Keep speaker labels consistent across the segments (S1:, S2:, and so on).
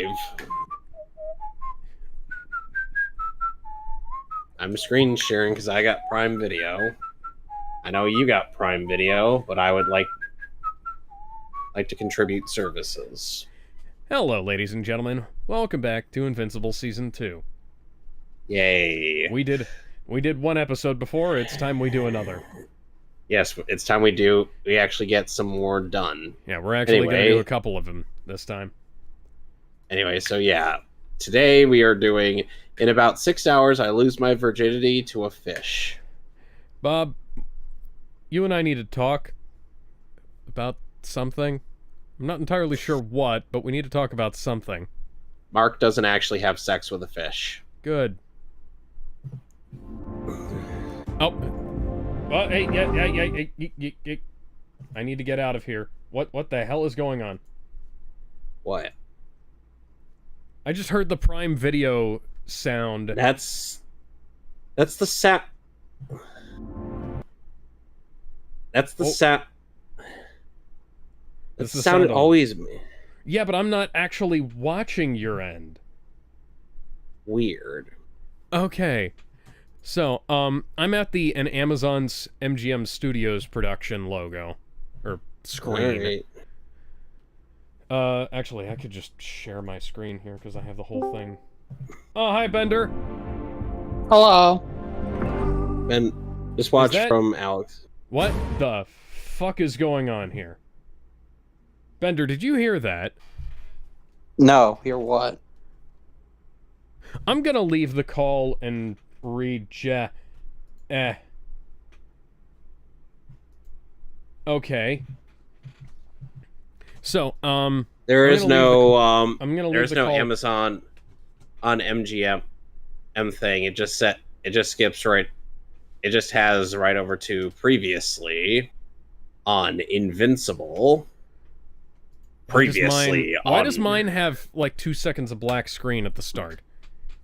S1: live. I'm screen sharing because I got Prime Video. I know you got Prime Video, but I would like to contribute services.
S2: Hello, ladies and gentlemen. Welcome back to Invincible Season 2.
S1: Yay.
S2: We did one episode before, it's time we do another.
S1: Yes, it's time we actually get some more done.
S2: Yeah, we're actually going to do a couple of them this time.
S1: Anyway, so yeah. Today we are doing, in about 6 hours, I lose my virginity to a fish.
S2: Bob, you and I need to talk about something. I'm not entirely sure what, but we need to talk about something.
S1: Mark doesn't actually have sex with a fish.
S2: Good. Oh. Well, hey, yeah. I need to get out of here. What the hell is going on?
S1: What?
S2: I just heard the Prime Video sound.
S1: That's the sound. That's the sound. That's the sound it always.
S2: Yeah, but I'm not actually watching your end.
S1: Weird.
S2: Okay. So, I'm at an Amazon's MGM Studios production logo. Or screen.
S1: Right.
S2: Actually, I could just share my screen here, because I have the whole thing. Oh, hi, Bender!
S3: Hello.
S1: Ben, just watch from Alex.
S2: What the fuck is going on here? Bender, did you hear that?
S3: No, hear what?
S2: I'm gonna leave the call and read Okay. So,
S1: there's no
S2: call.
S1: Amazon on MGM thing. It just skips right. It just has right over to previously on Invincible.
S2: Why does mine have like 2 seconds of black screen at the start?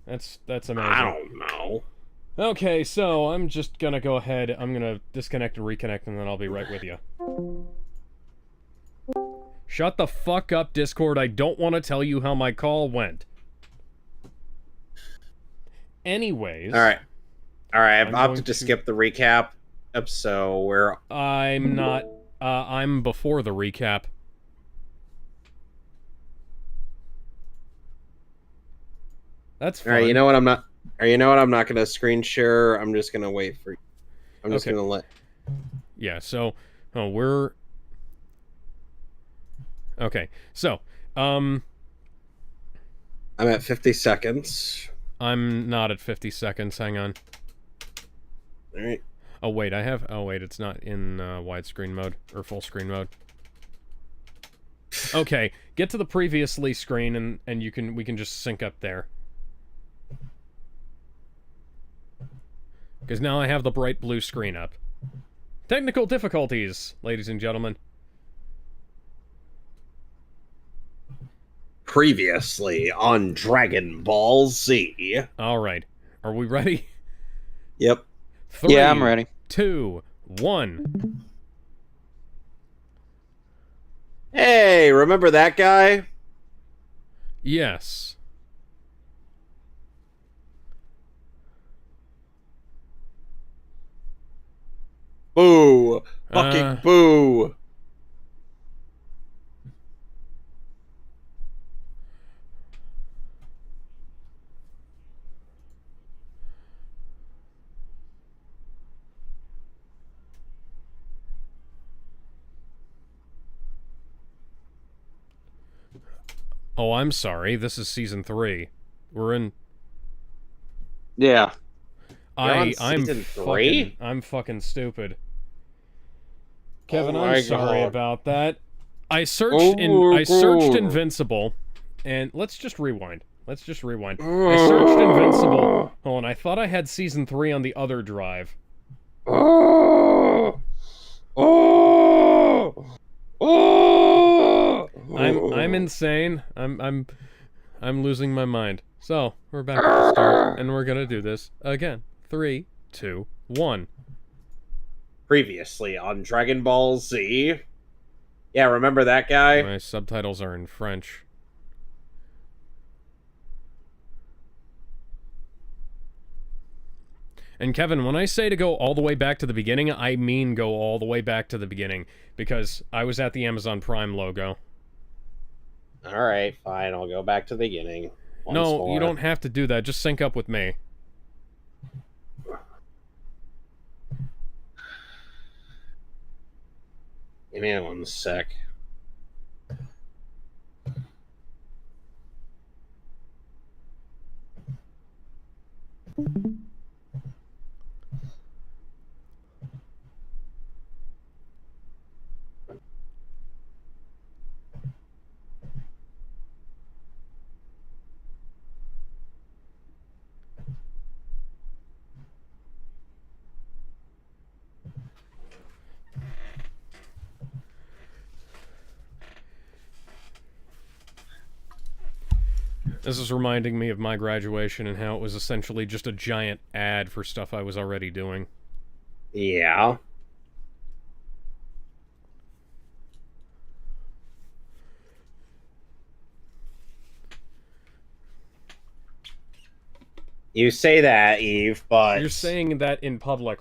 S2: That's amazing.
S1: I don't know.
S2: Okay, so I'm just gonna go ahead. I'm gonna disconnect and reconnect, and then I'll be right with you. Shut the fuck up, Discord. I don't want to tell you how my call went. Anyways.
S1: Alright, I've opted to skip the recap. So we're...
S2: I'm not... I'm before the recap. That's fine.
S1: Alright, you know what I'm not... You know what, I'm not gonna screen share. I'm just gonna wait for... I'm just gonna let...
S2: Yeah, so... we're... Okay, so, I'm
S1: at 50 seconds.
S2: I'm not at 50 seconds, hang on.
S1: Alright.
S2: Oh, wait, it's not in, widescreen mode, or full screen mode. Okay, get to the previously screen, and we can just sync up there. Because now I have the bright blue screen up. Technical difficulties, ladies and gentlemen.
S1: Previously on Dragon Ball Z.
S2: Alright. Are we ready?
S1: Yep.
S2: 3,
S3: yeah, I'm ready.
S2: 2, 1.
S1: Hey, remember that guy?
S2: Yes.
S1: Boo. Fucking boo.
S2: Oh, I'm sorry. This is season 3. We're in...
S3: Yeah.
S2: I'm
S1: season 3?
S2: I'm fucking stupid. Kevin,
S1: Oh
S2: I'm sorry
S1: God.
S2: about that. I searched Invincible, and let's just rewind. I searched Invincible. Oh, and I thought I had season 3 on the other drive. I'm insane. I'm losing my mind. So, we're back at the start, and we're gonna do this again. 3, 2, 1.
S1: Previously on Dragon Ball Z. Yeah, remember that guy?
S2: My subtitles are in French. And Kevin, when I say to go all the way back to the beginning, I mean go all the way back to the beginning, because I was at the Amazon Prime logo.
S1: Alright, fine, I'll go back to the beginning.
S2: No,
S1: More.
S2: you don't have to do that. Just sync up with me.
S1: Give me 1 sec.
S2: This is reminding me of my graduation and how it was essentially just a giant ad for stuff I was already doing.
S1: Yeah. You say that, Eve, but...
S2: You're saying that in public.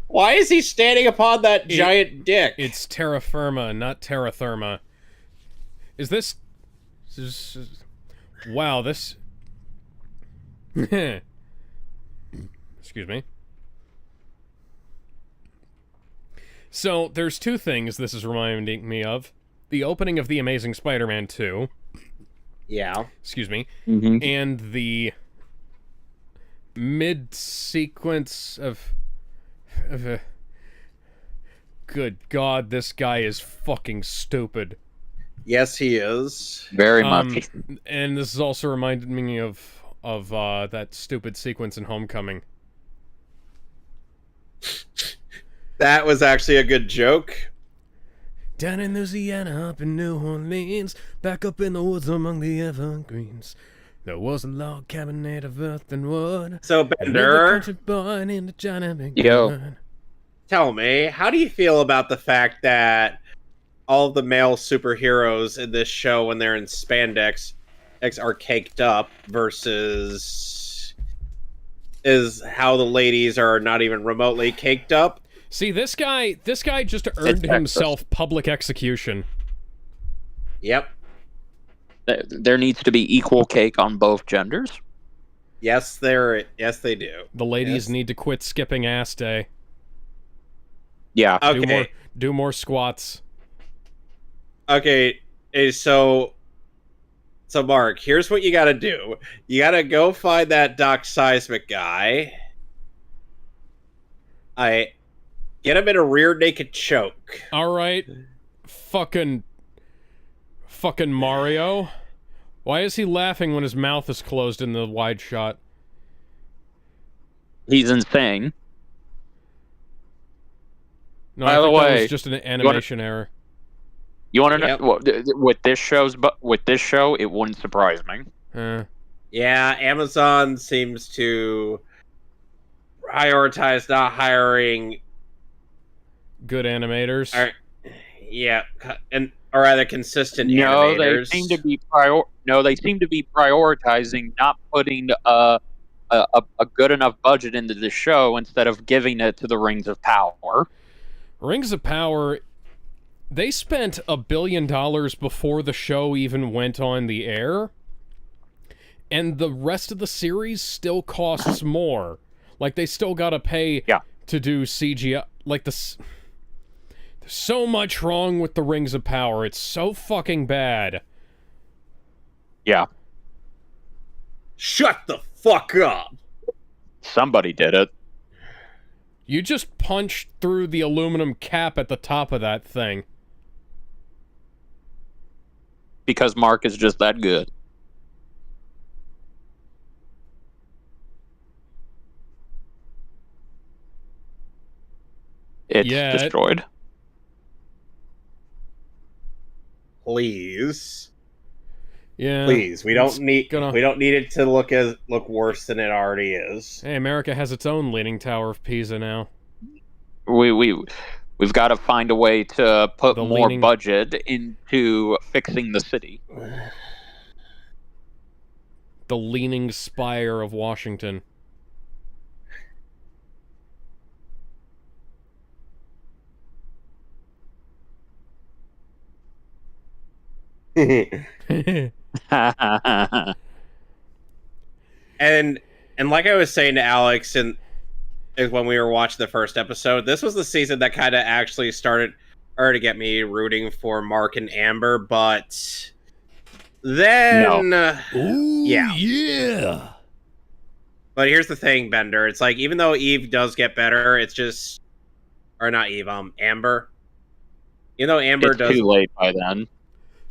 S1: Why is he standing upon that giant dick?
S2: It's terra firma, not terra therma. Is this... Wow, this... Excuse me. So, there's two things this is reminding me of. The opening of The Amazing Spider-Man 2.
S1: Yeah.
S2: Excuse me.
S3: Mm-hmm.
S2: And the mid-sequence of good God, this guy is fucking stupid.
S1: Yes, he is.
S3: Very much.
S2: And this is also reminded me of that stupid sequence in Homecoming.
S1: That was actually a good joke.
S2: Down in Louisiana, up in New Orleans, back up in the woods among the evergreens, there was a log cabin made of earth and wood.
S1: So, Bender,
S3: Yo.
S1: tell me, how do you feel about the fact that all of the male superheroes in this show, when they're in spandex, are caked up, versus is how the ladies are not even remotely caked up?
S2: See, this guy just earned himself public execution.
S1: Yep.
S3: There needs to be equal cake on both genders.
S1: Yes, they do.
S2: The ladies
S1: Yes.
S2: need to quit skipping ass day.
S3: Yeah.
S1: Okay.
S2: Do more squats.
S1: Okay. So Mark, here's what you gotta do. You gotta go find that Doc Seismic guy. Get him in a rear naked choke.
S2: All right, fucking Mario. Why is he laughing when his mouth is closed in the wide shot?
S3: He's insane.
S2: No,
S3: By
S2: I
S3: the
S2: think that
S3: way,
S2: was just an animation error.
S3: You want to
S1: Yep.
S3: know what, with this show, it wouldn't surprise me.
S1: Yeah, Amazon seems to prioritize not hiring
S2: Good animators.
S1: or rather consistent animators.
S3: They seem to be prioritizing not putting a good enough budget into the show instead of giving it to the Rings of Power.
S2: Rings of Power, they spent $1 billion before the show even went on the air, and the rest of the series still costs more. Like, they still gotta pay to do CGI. Like, there's so much wrong with the Rings of Power. It's so fucking bad.
S3: Yeah.
S1: Shut the fuck up!
S3: Somebody did it.
S2: You just punched through the aluminum cap at the top of that thing.
S3: Because Mark is just that good. It's destroyed.
S1: Please.
S2: Yeah.
S1: Please, we don't need it to look worse than it already is.
S2: Hey, America has its own Leaning Tower of Pisa now.
S3: We've got to find a way to put more
S2: leaning...
S3: budget into fixing the city.
S2: The Leaning Spire of Washington.
S1: and like I was saying to Alex and when we were watching the first episode, this was the season that kind of actually started to get me rooting for Mark and Amber, but then
S2: yeah.
S1: But here's the thing, Bender. It's like, even though Eve does get better, it's just, or not Eve, Amber. You know, Amber does.
S3: It's too late by then.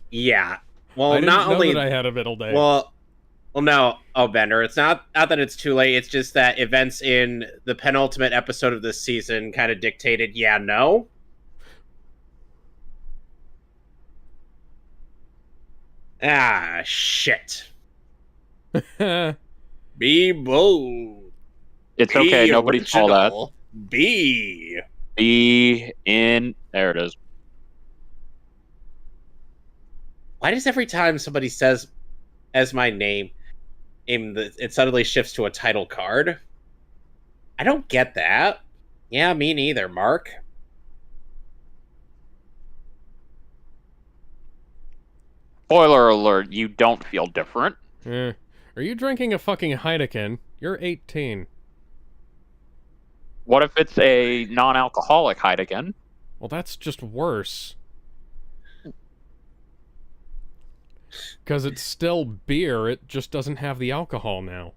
S1: Yeah. Well,
S2: I didn't
S1: not
S2: know
S1: only
S2: that I had a middle day.
S1: Well, no. Oh, Bender. It's not that it's too late. It's just that events in the penultimate episode of this season kind of dictated. Yeah, no. Ah, shit. Be bold.
S3: It's okay. Nobody's called that.
S1: Be
S3: in. There it is.
S1: Why does every time somebody says as my name, it suddenly shifts to a title card? I don't get that. Yeah, me neither, Mark.
S3: Spoiler alert, you don't feel different.
S2: Are you drinking a fucking Heineken? You're 18.
S3: What if it's a non-alcoholic Heineken?
S2: Well, that's just worse. Because it's still beer, it just doesn't have the alcohol now.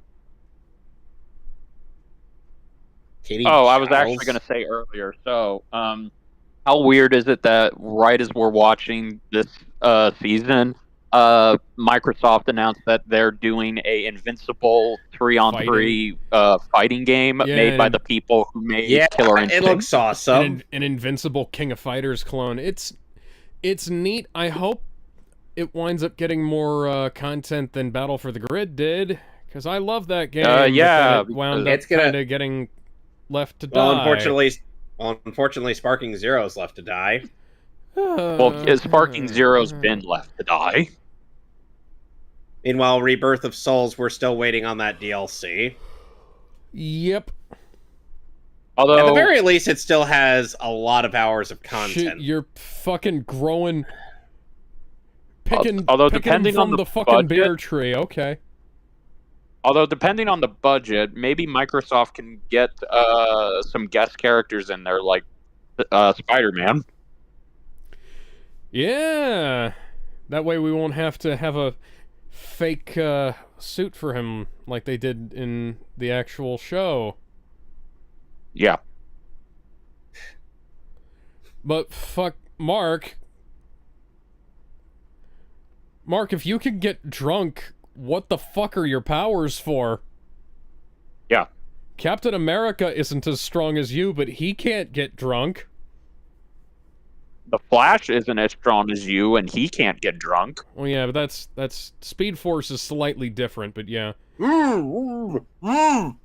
S3: I was actually going to say earlier, so, how weird is it that right as we're watching this season, Microsoft announced that they're doing a Invincible 3-on-3 fighting game made by the people who made Killer Instinct.
S1: It looks awesome.
S2: An Invincible King of Fighters clone. It's neat. I hope it winds up getting more content than Battle for the Grid did, because I love that game. It wound up kind of getting left to die.
S1: Unfortunately, Sparking Zero's left to die.
S3: Sparking Zero's been left to die.
S1: Meanwhile, Rebirth of Souls, we're still waiting on that DLC.
S2: Yep.
S3: Although,
S1: at the very least, it still has a lot of hours of content.
S2: Shit, you're fucking growing...
S3: depending on
S2: the fucking beer tree, okay.
S3: Although, depending on the budget, maybe Microsoft can get some guest characters in there, like Spider-Man.
S2: Yeah, that way we won't have to have a fake suit for him like they did in the actual show.
S3: Yeah.
S2: But fuck, Mark, if you can get drunk, what the fuck are your powers for?
S3: Yeah.
S2: Captain America isn't as strong as you, but he can't get drunk.
S3: The Flash isn't as strong as you, and he can't get drunk.
S2: Well, yeah, but that's Speed Force is slightly different, but yeah. No, the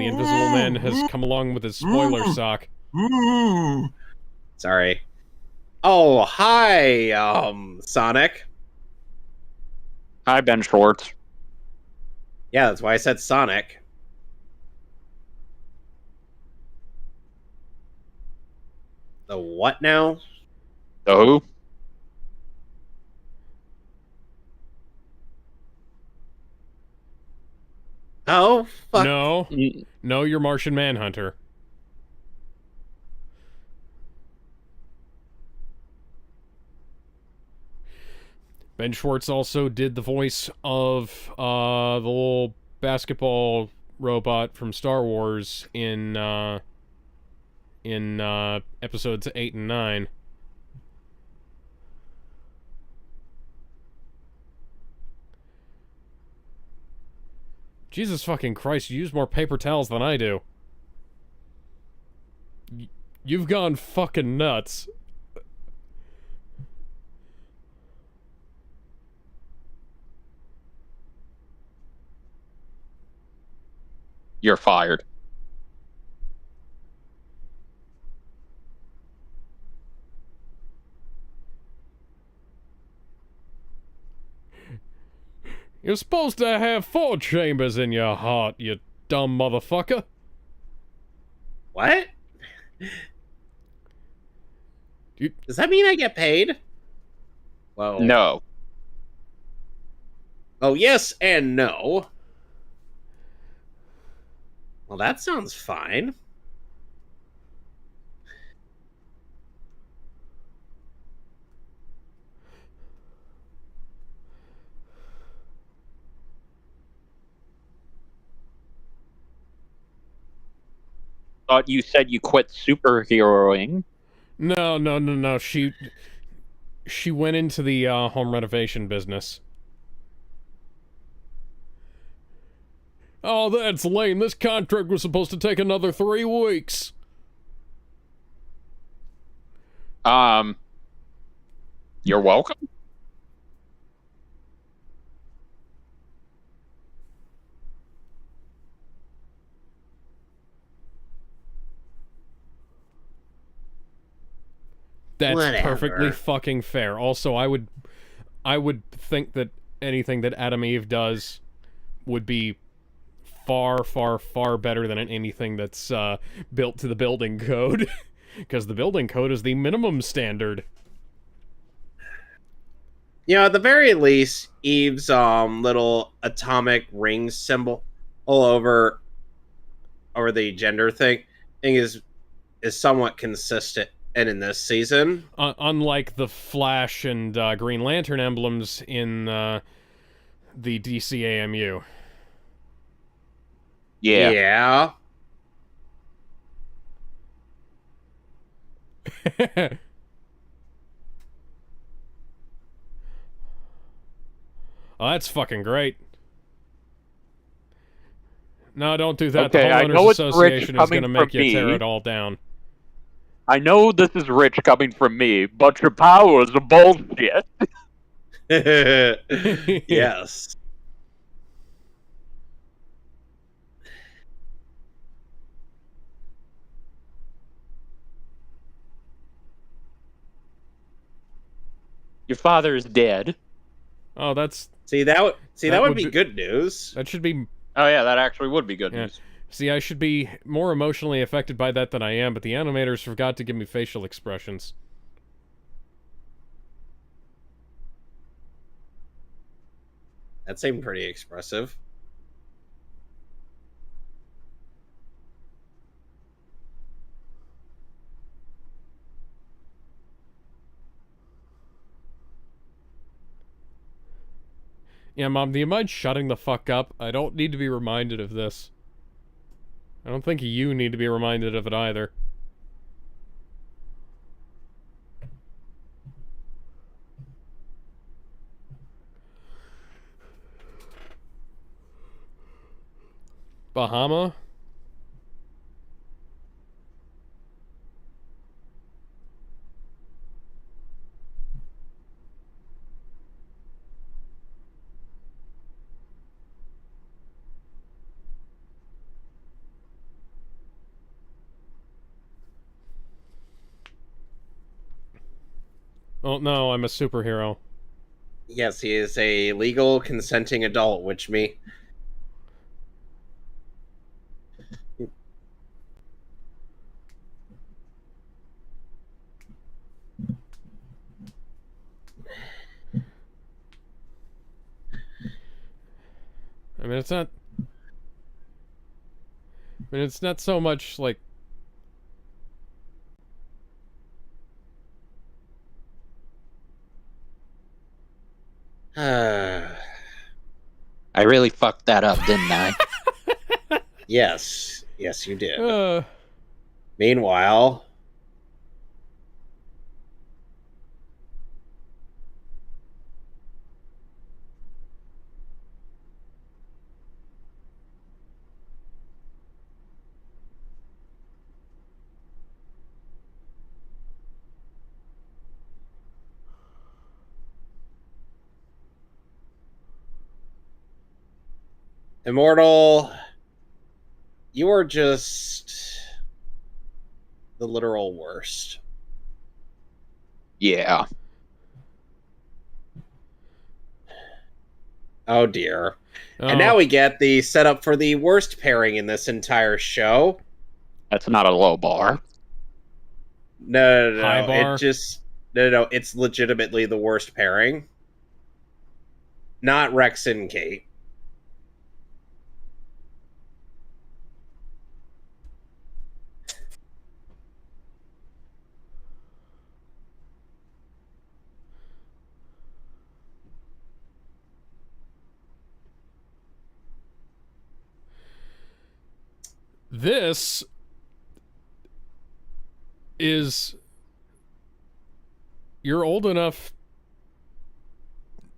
S2: Invisible Man has come along with his spoiler sock.
S1: Sorry. Oh, hi, Sonic.
S3: Hi, Ben Schwartz.
S1: Yeah, that's why I said Sonic. The what now?
S3: The who?
S1: Oh, fuck.
S2: No, you're Martian Manhunter. Ben Schwartz also did the voice of the little basketball robot from Star Wars in episodes 8 and 9. Jesus fucking Christ, you use more paper towels than I do. You've gone fucking nuts.
S3: you're fired.
S2: You're supposed to have 4 chambers in your heart, you dumb motherfucker.
S1: What? Does that mean I get paid? Whoa.
S3: No.
S1: Oh, yes and no. Well, that sounds fine.
S3: Thought you said you quit superheroing.
S2: No. She went into the home renovation business. Oh, that's lame. This contract was supposed to take another 3 weeks.
S3: You're welcome.
S2: That's
S1: Whatever.
S2: perfectly fucking fair. Also, I would think that anything that Adam Eve does would be far, far, far better than anything that's built to the building code. Because the building code is the minimum standard.
S1: You know, at the very least, Eve's little atomic ring symbol all over the gender thing is somewhat consistent. And in this season,
S2: unlike the Flash and Green Lantern emblems in the DCAMU.
S1: Yeah.
S2: Oh, that's fucking great. No, don't do that.
S3: Okay,
S2: the Homeowners Association is going to make you tear it all down.
S3: I know this is rich coming from me, but your powers are bullshit.
S1: Yes.
S3: Your father is dead.
S2: Oh, that's...
S1: that would be good news.
S2: That should be...
S3: Oh yeah, that actually would be good news.
S2: See, I should be more emotionally affected by that than I am, but the animators forgot to give me facial expressions.
S1: That seemed pretty expressive.
S2: Yeah, Mom, do you mind shutting the fuck up? I don't need to be reminded of this. I don't think you need to be reminded of it either. Bahama? Oh no, I'm a superhero.
S1: Yes, he is a legal consenting adult, which me.
S2: I mean, it's not so much like...
S3: I really fucked that up, didn't I?
S1: Yes, you did. Meanwhile... Immortal You are just the literal worst.
S3: Yeah.
S1: Oh dear.
S2: Oh.
S1: And now we get the setup for the worst pairing in this entire show.
S3: That's not a low bar.
S1: No.
S2: High bar?
S1: It just... No. It's legitimately the worst pairing. Not Rex and Kate.
S2: This is... You're old enough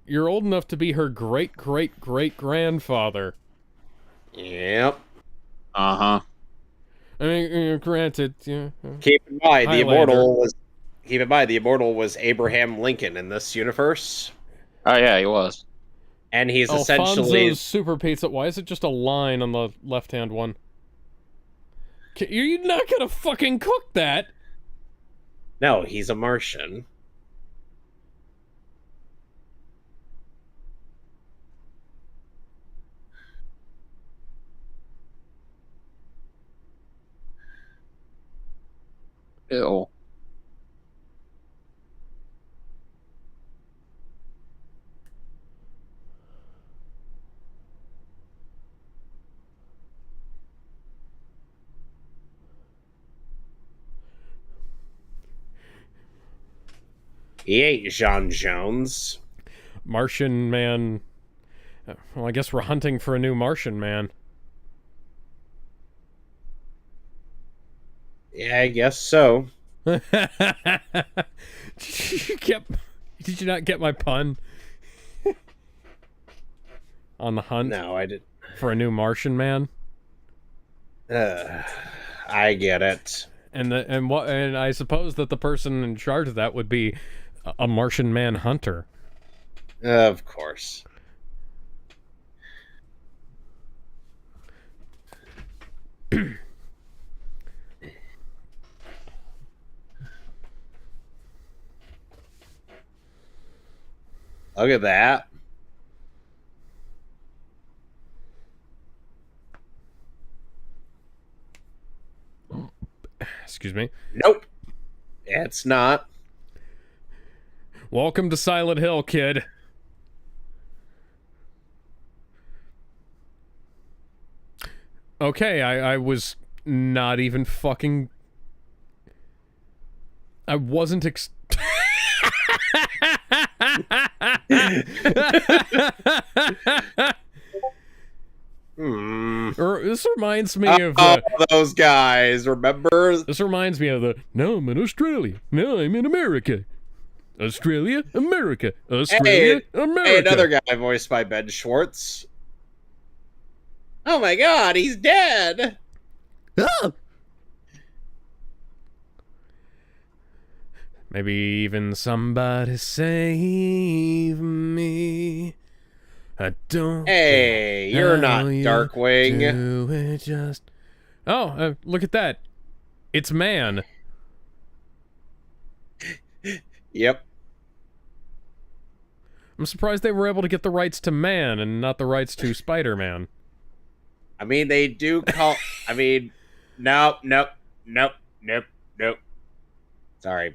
S2: to be her great-great-great-grandfather.
S1: Yep.
S3: Uh-huh.
S2: I mean, granted, yeah.
S1: Keep in mind, the
S2: Highlander.
S1: Immortal was Abraham Lincoln in this universe.
S3: Oh, yeah, he was.
S1: And he's
S2: Alfonso's
S1: essentially...
S2: Super Pizza. Why is it just a line on the left-hand one? You're not gonna fucking cook that!
S1: No, he's a Martian.
S3: Ew.
S1: He ain't John Jones.
S2: Martian Man... Well, I guess we're hunting for a new Martian Man.
S1: Yeah, I guess so.
S2: Did you not get my pun? On the hunt?
S1: No, I didn't.
S2: For a new Martian Man?
S1: I get it.
S2: And I suppose that the person in charge of that would be a Martian Man hunter.
S1: Of course. Look at that.
S2: Excuse me.
S1: Nope. It's not.
S2: Welcome to Silent Hill, kid. Okay, I was not even fucking... I wasn't This reminds me of
S1: those guys, remember?
S2: This reminds me of the... No, I'm in Australia. No, I'm in America. Australia, America. Australia, America.
S1: Hey, another guy voiced by Ben Schwartz. Oh my god, he's dead!
S2: Oh! Maybe even somebody save me. I don't...
S1: Hey, you're not Darkwing.
S2: Do it just... Oh, look at that. It's Man.
S1: Yep.
S2: I'm surprised they were able to get the rights to Man and not the rights to Spider-Man.
S1: I mean, they do call... I mean, nope. Sorry.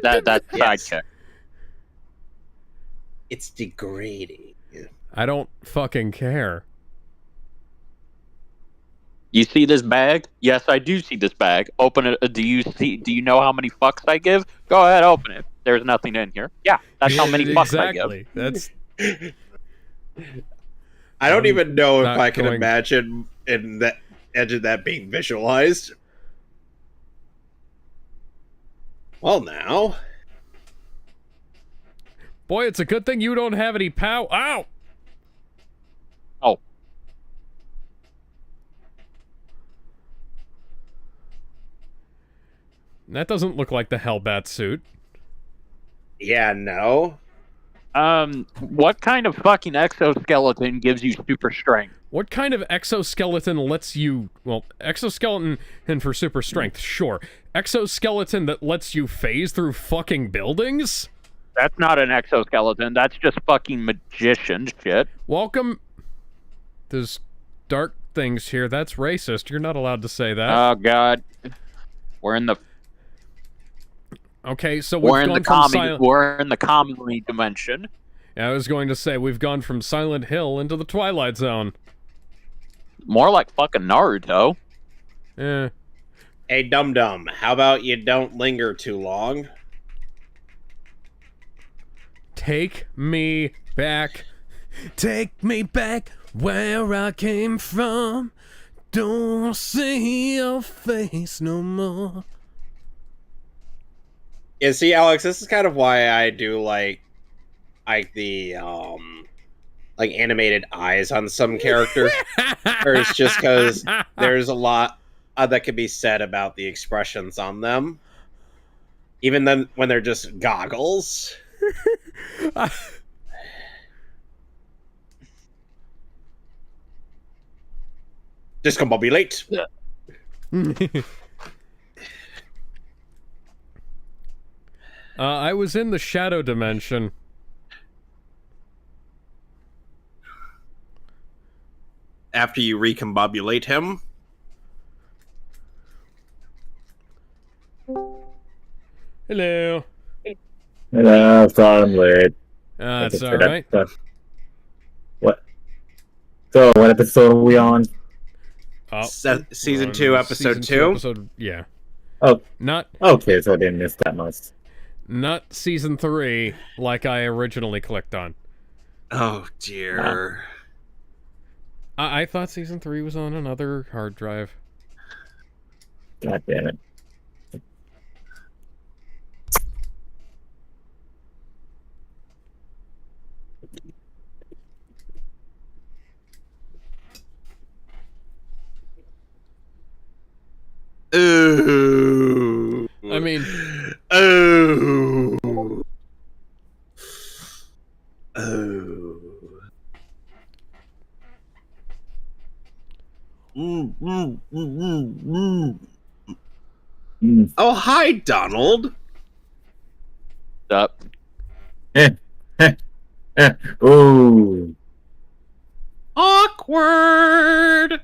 S3: That's
S1: Yes.
S3: sidekick.
S1: It's degrading.
S2: I don't fucking care.
S3: You see this bag? Yes, I do see this bag. Open it. Do you know how many fucks I give? Go ahead, open it. There's nothing in here. Yeah, that's how many fucks I give.
S2: That's...
S1: I don't even know if I can
S2: going...
S1: imagine that being visualized. Well, now.
S2: Boy, it's a good thing you don't have any pow... Ow!
S3: Oh.
S2: That doesn't look like the Hellbat suit.
S1: Yeah, no.
S3: What kind of fucking exoskeleton gives you super strength?
S2: What kind of exoskeleton lets you... Well, exoskeleton and for super strength, sure. Exoskeleton that lets you phase through fucking buildings?
S3: That's not an exoskeleton. That's just fucking magician shit.
S2: Welcome. There's dark things here. That's racist. You're not allowed to say that.
S3: Oh, God. We're in the...
S2: Okay, so we're in
S3: the comedy dimension.
S2: Yeah, I was going to say, we've gone from Silent Hill into the Twilight Zone.
S3: More like fucking Naruto.
S2: Yeah.
S1: Hey, dum-dum, how about you don't linger too long?
S2: Take me back. Take me back where I came from. Don't see your face no more.
S1: Yeah, see, Alex, this is kind of why I do like the like animated eyes on some characters. Or it's just because there's a lot that could be said about the expressions on them, even then when they're just goggles. Discombobulate.
S2: I was in the shadow dimension.
S1: After you recombobulate him.
S2: Hello.
S4: Hello, sorry I'm late.
S2: That's alright.
S4: What? So, what episode are we on?
S1: Season 2, episode 2?
S2: Yeah.
S4: Oh.
S2: Not...
S4: Okay, so I didn't miss that much.
S2: Not season 3, like I originally clicked on.
S1: Oh, dear.
S2: I thought season 3 was on another hard drive.
S4: God damn it.
S1: Ooh.
S2: I mean...
S1: Oh. Oh. Oh, hi, Donald.
S3: What's up?
S4: Ooh.
S1: Awkward.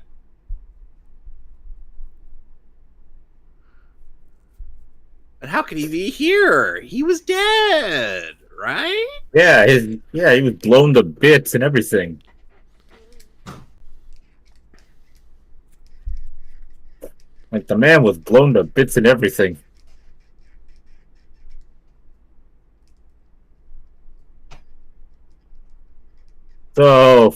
S1: But how could he be here? He was dead, right?
S4: Yeah, he was blown to bits and everything. Like, the man was blown to bits and everything. So,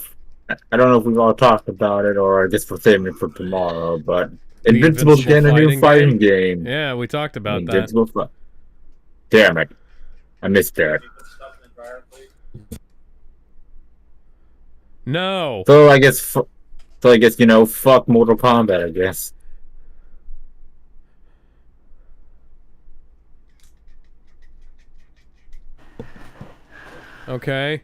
S4: I don't know if we've all talked about it or just for saving it for tomorrow, but Invincible's getting a new fighting game.
S2: Yeah, we talked about
S4: Invincible that. Damn it. I missed that.
S2: No.
S4: So I guess, you know, fuck Mortal Kombat, I guess.
S2: Okay.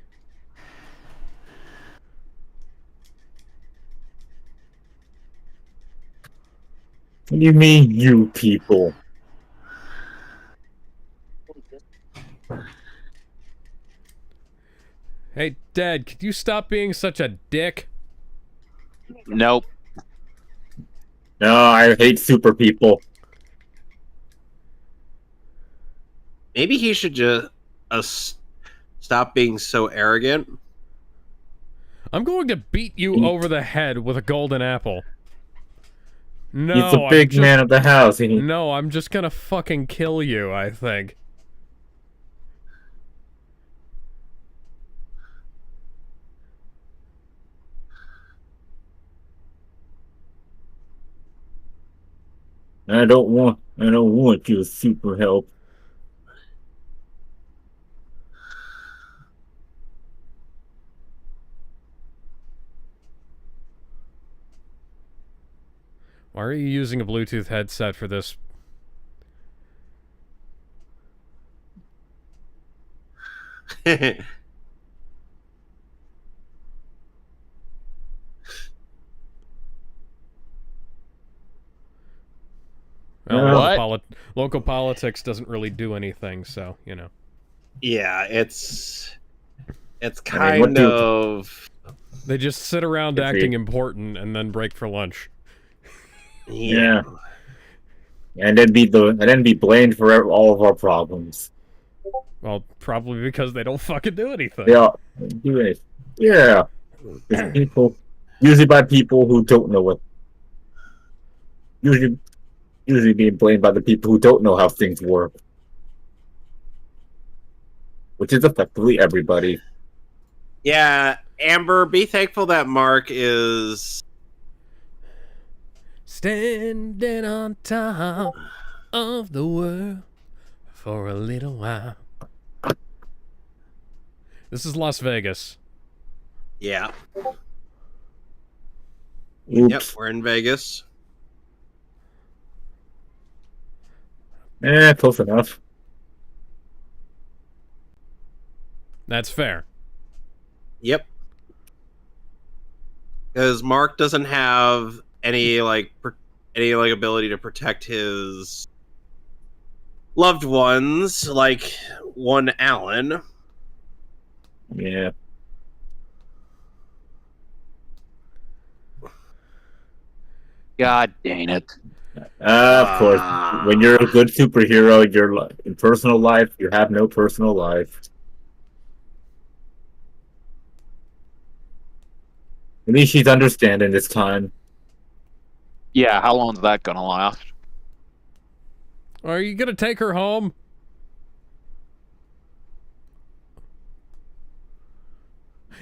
S4: What do you mean, you people?
S2: Hey, Dad, could you stop being such a dick?
S3: Nope.
S4: No, I hate super people.
S1: Maybe he should just stop being so arrogant.
S2: I'm going to beat you over the head with a golden apple. No,
S4: he's the big man of the house.
S2: No, I'm just gonna fucking kill you, I think.
S4: I don't want your super help.
S2: Why are you using a Bluetooth headset for this? Well, local politics doesn't really do anything, so, you know.
S1: Yeah, it's kind of...
S2: They just sit around acting important and then break for lunch.
S4: Yeah. And then be blamed for all of our problems.
S2: Well, probably because they don't fucking do anything.
S4: Yeah. Yeah. It's people, usually by people who don't know what. Usually being blamed by the people who don't know how things work. Which is effectively everybody.
S1: Yeah, Amber, be thankful that Mark is...
S2: standing on top of the world for a little while. This is Las Vegas.
S1: Yeah.
S4: Oops.
S1: Yep, we're in Vegas.
S4: Close enough.
S2: That's fair.
S1: Yep. Because Mark doesn't have any ability to protect his loved ones like one Alan.
S4: Yeah.
S3: God dang it.
S4: Of course. When you're a good superhero, your in personal life, you have no personal life. At least she's understanding this time.
S3: Yeah, how long is that gonna last?
S2: Are you gonna take her home?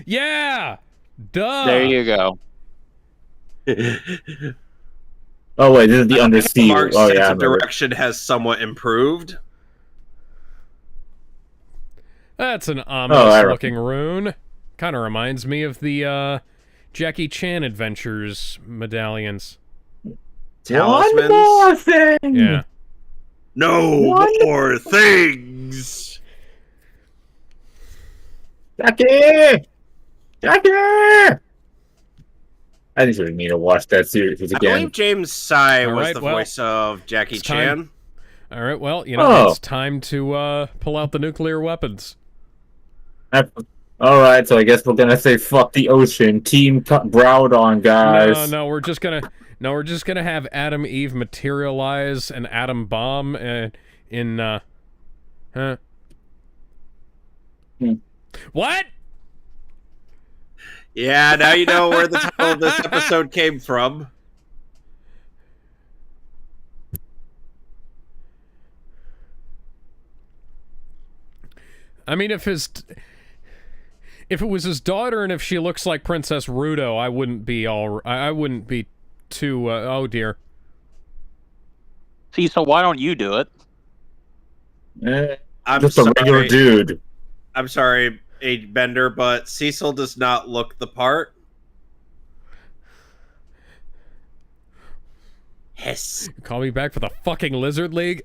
S2: Yeah! Duh!
S3: There you go.
S4: Oh wait, this is the undersea.
S1: Mark's
S4: Oh
S1: sense
S4: yeah,
S1: of direction has somewhat improved.
S2: That's an ominous-looking rune. Kind of reminds me of the Jackie Chan Adventures medallions.
S1: Talismans?
S4: One more thing!
S2: Yeah.
S1: No more things!
S4: Jackie! Jackie! I just really need to watch that series again.
S1: I believe James Sy was the voice of Jackie Chan.
S2: All right, well, you know, it's time to pull out the nuclear weapons.
S4: All right, so I guess we're gonna say fuck the ocean. Team Browdon, guys.
S2: No, we're just gonna have Adam Eve materialize an atom bomb What?
S1: Yeah, now you know where the title of this episode came from.
S2: I mean, if it was his daughter and if she looks like Princess Rudo, I wouldn't be too oh dear.
S3: See, so why don't you do it?
S1: I'm
S4: just
S1: sorry.
S4: a regular dude.
S1: I'm sorry, Bender, but Cecil does not look the part. Yes.
S2: Call me back for the fucking Lizard League?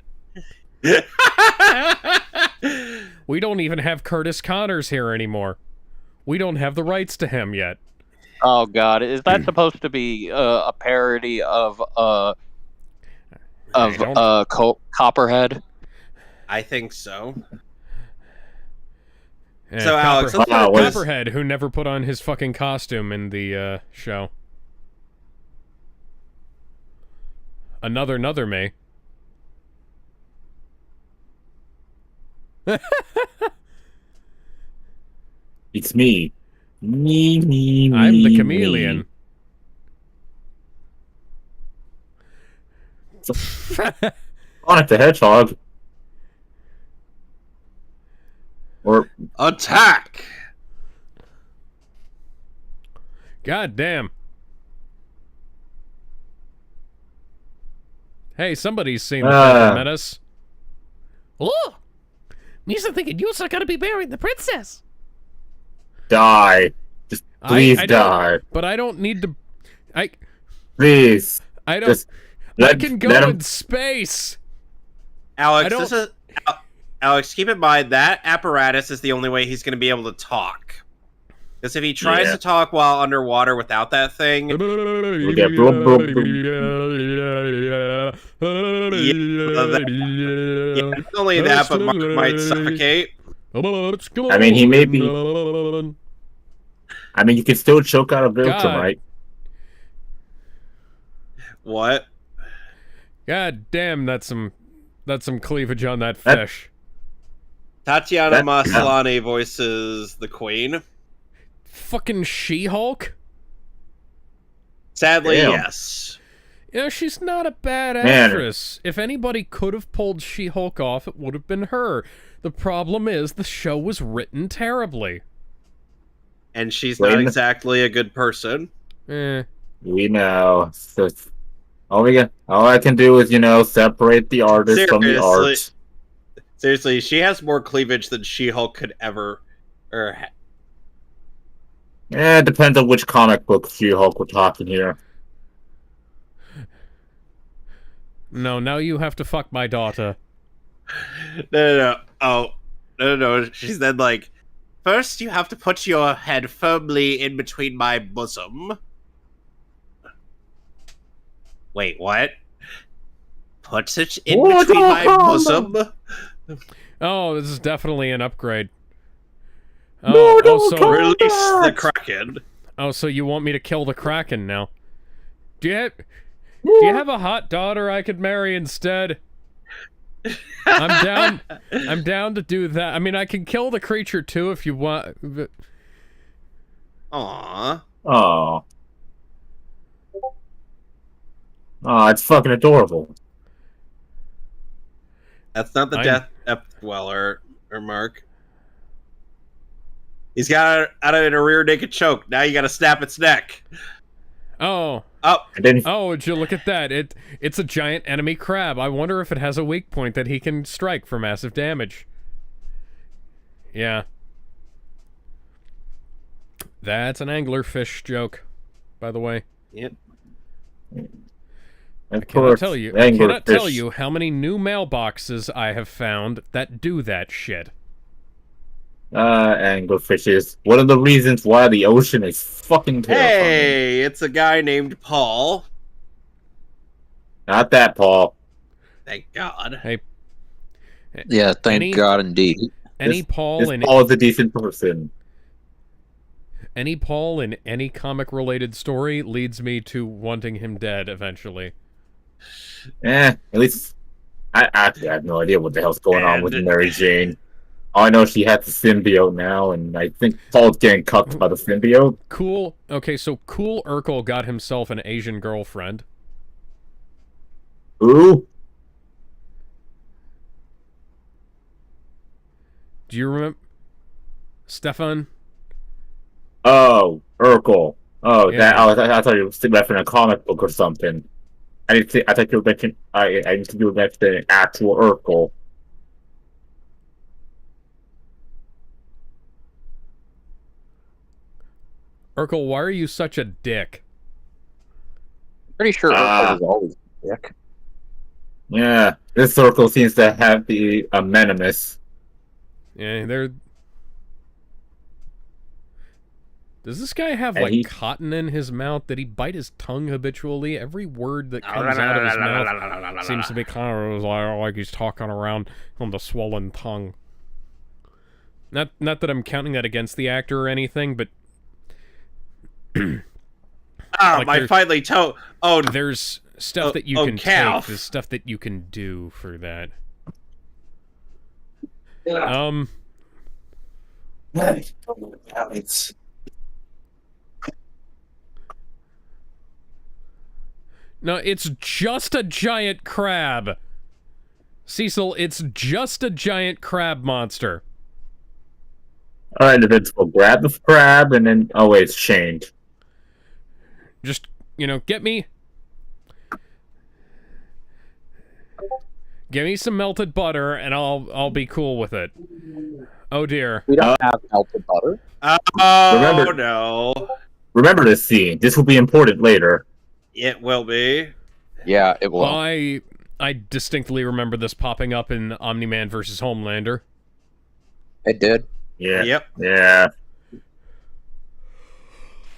S2: We don't even have Curtis Connors here anymore. We don't have the rights to him yet.
S3: Oh god, is that supposed to be a parody of Copperhead?
S1: I think so.
S2: Yeah,
S1: So Alex,
S2: Copperhead, who never put on his fucking costume in the show. Another me.
S4: It's me.
S2: I'm the chameleon.
S4: Sonic the Hedgehog. Or
S1: attack!
S2: God damn. Hey, somebody's seen the Phantom Menace.
S5: Oh! Misa thinking you're gonna be marrying the princess.
S4: Die. Just please die.
S2: But I don't need to...
S4: Please.
S2: I don't... I can go in space.
S1: Alex, Alex, keep in mind that apparatus is the only way he's going to be able to talk. Because if he tries to talk while underwater without that thing,
S4: we get
S1: not only that, but might suffocate.
S4: I mean, he may be. I mean, you can still choke out a Viltrumite.
S1: What?
S2: God damn, that's some cleavage on that fish.
S1: Tatiana Maslany voices the Queen.
S2: Fucking She-Hulk?
S1: Sadly, yes.
S2: Yeah, she's not a bad actress. If anybody could have pulled She-Hulk off, it would have been her. The problem is the show was written terribly.
S1: And she's not exactly a good person.
S2: We
S4: know. So all I can do is, separate the artist from the art.
S1: Seriously, she has more cleavage than She-Hulk could ever.
S4: It depends on which comic book She-Hulk we're talking here.
S2: No, now you have to fuck my daughter.
S1: No. Oh, no. She said, like, first you have to put your head firmly in between my bosom. Wait, what? Put it in between my bosom?
S2: Oh, this is definitely an upgrade.
S1: So release the Kraken.
S2: Oh, so you want me to kill the Kraken now? Do you have a hot daughter I could marry instead? I'm down to do that. I mean, I can kill the creature too if you want. But...
S1: Aww.
S4: Oh, it's fucking adorable.
S1: That's not the Death Dweller or Mark. He's got it out of a rear naked choke. Now you gotta snap its neck.
S2: Oh, would you look at that? It's a giant enemy crab. I wonder if it has a weak point that he can strike for massive damage. Yeah. That's an anglerfish joke, by the way.
S1: Yep.
S2: I cannot tell you how many new mailboxes I have found that do that shit.
S4: Anglerfish is one of the reasons why the ocean is fucking terrifying.
S1: Hey, it's a guy named Paul.
S4: Not that Paul.
S1: Thank God.
S2: Hey.
S3: Yeah, thank God indeed.
S4: Paul is a decent person.
S2: Any Paul in any comic-related story leads me to wanting him dead eventually.
S4: At least I actually have no idea what the hell's going on with Mary Jane. All I know, she has the symbiote now, and I think Paul's getting cucked by the symbiote.
S2: Cool. Okay, so Cool Urkel got himself an Asian girlfriend.
S4: Who?
S2: Do you remember? Stefan?
S4: Oh, Urkel. Oh,
S2: yeah.
S4: I thought you were referencing a comic book or something. I thought you were mentioning. I think you were mentioning actual Urkel.
S2: Urkel, why are you such a dick?
S3: Pretty sure Urkel is always a dick.
S4: Yeah, this Urkel seems to have the venomous.
S2: Yeah, they're... Does this guy have, cotton in his mouth? Did he bite his tongue habitually? Every word that comes out of his mouth seems to be kind of like he's talking around on the swollen tongue. Not that I'm counting that against the actor or anything, but...
S1: my finally toe. Oh,
S2: there's stuff that you can
S1: calf.
S2: take. There's stuff that you can do for that. No, it's just a giant crab. Cecil, it's just a giant crab monster.
S4: Alright, Invincible, grab the crab and then... Oh wait, it's chained.
S2: Just, get me some melted butter and I'll be cool with it. Oh dear.
S3: We don't have melted butter.
S1: No.
S4: Remember this scene. This will be important later.
S1: It will be.
S3: Yeah, it will.
S2: I distinctly remember this popping up in Omni-Man versus Homelander.
S3: It did.
S4: Yeah.
S1: Yep.
S4: Yeah.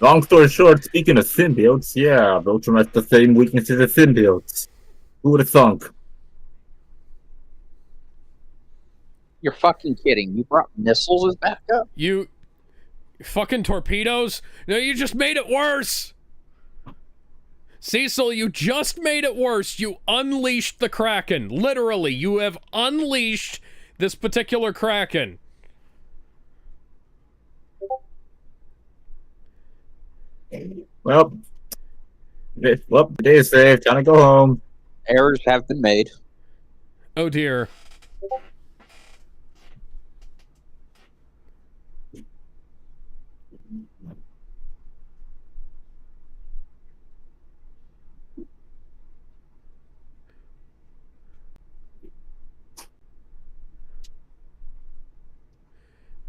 S4: Long story short, speaking of symbiotes, yeah, Voltron has the same weaknesses as symbiotes. Who would have thunk?
S3: You're fucking kidding. You brought missiles as backup?
S2: You fucking torpedoes? No, you just made it worse! Cecil, you just made it worse. You unleashed the Kraken. Literally, you have unleashed this particular Kraken.
S4: Well, the day is saved. Time to go home.
S3: Errors have been made.
S2: Oh dear.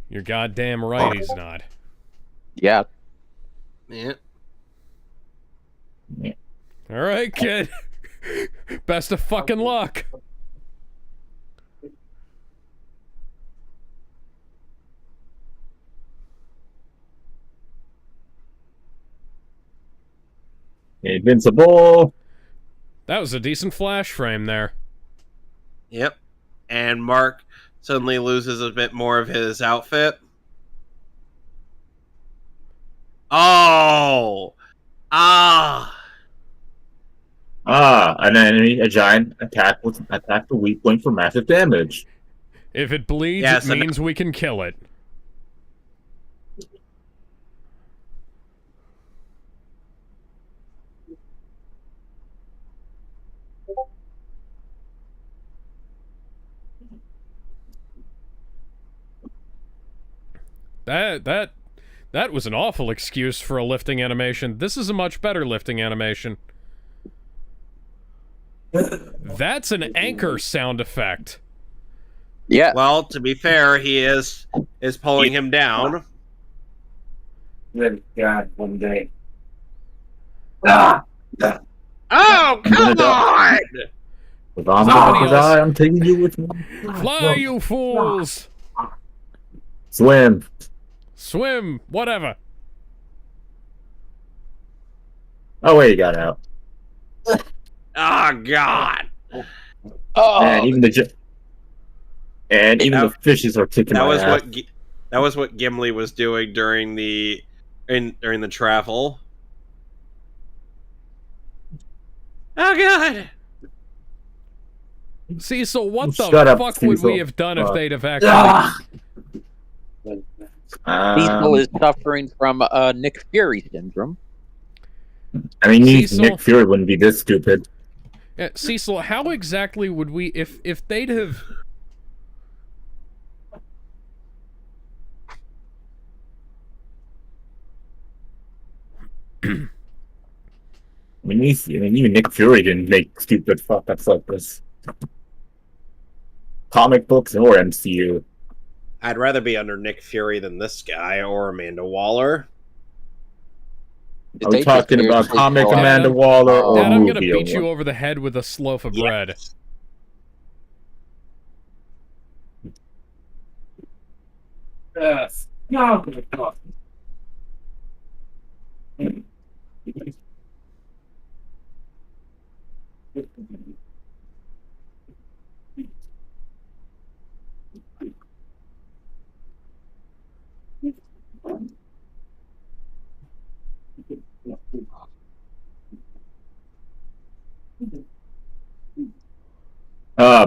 S2: You're goddamn right he's not.
S3: Yeah.
S1: Yeah.
S2: Alright, kid. Best of fucking luck.
S4: Invincible.
S2: That was a decent flash frame there.
S1: Yep. And Mark suddenly loses a bit more of his outfit. Oh!
S4: An enemy, a giant attack the weak point for massive damage.
S2: If it bleeds,
S1: yes,
S2: it means we can kill it. That was an awful excuse for a lifting animation. This is a much better lifting animation. That's an anchor sound effect.
S3: Yeah.
S1: Well, to be fair, he is pulling him down.
S4: Good God, one day.
S1: Oh, come on!
S4: If I'm about to die, I'm taking you with me.
S2: Fly, you fools!
S4: Swim.
S2: Swim, whatever.
S4: Oh, wait, you got out.
S1: Oh, God.
S3: Oh,
S4: And even the fishes are kicking
S1: That
S4: my
S1: was
S4: ass.
S1: that was what Gimli was doing during the travel. Oh, God.
S2: Cecil, what the
S4: Shut up,
S2: fuck would
S4: Cecil.
S2: we have done if they'd have actually...
S3: Cecil is suffering from Nick Fury syndrome.
S4: I mean,
S2: Cecil?
S4: Nick Fury wouldn't be this stupid.
S2: Yeah, Cecil, how exactly would we... If they'd have...
S4: I mean, even Nick Fury didn't make stupid fuck-ups like this. Comic books or MCU.
S1: I'd rather be under Nick Fury than this guy or Amanda Waller.
S4: Are we talking about comic
S3: Dad,
S4: Amanda Waller or
S2: Dad, I'm
S4: movie?
S2: gonna beat you over the head with a loaf of bread.
S4: Yes. No.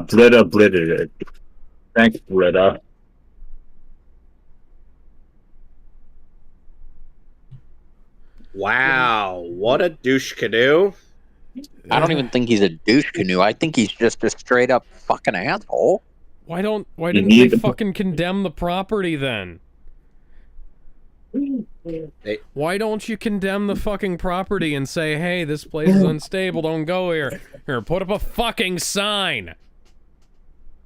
S4: Britta blitted it. Thanks, Britta.
S1: Wow, what a douche canoe.
S3: I don't even think he's a douche canoe. I think he's just a straight up fucking asshole.
S2: Why didn't they fucking condemn the property then? Why don't you condemn the fucking property and say, hey, this place is unstable, don't go here. Here, put up a fucking sign.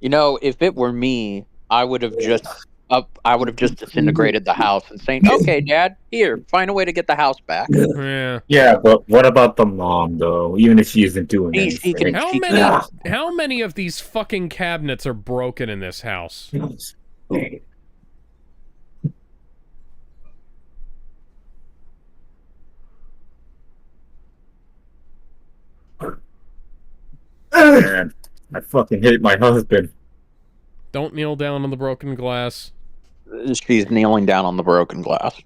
S3: You know, if it were me, I would have just I would have just disintegrated the house and saying, "Okay, Dad, here, find a way to get the house back."
S2: Yeah.
S4: Yeah, but what about the mom though? Even if she isn't doing anything.
S2: How many of these fucking cabinets are broken in this house?
S4: Man, I fucking hate my husband.
S2: Don't kneel down on the broken glass.
S3: She's kneeling down on the broken glass.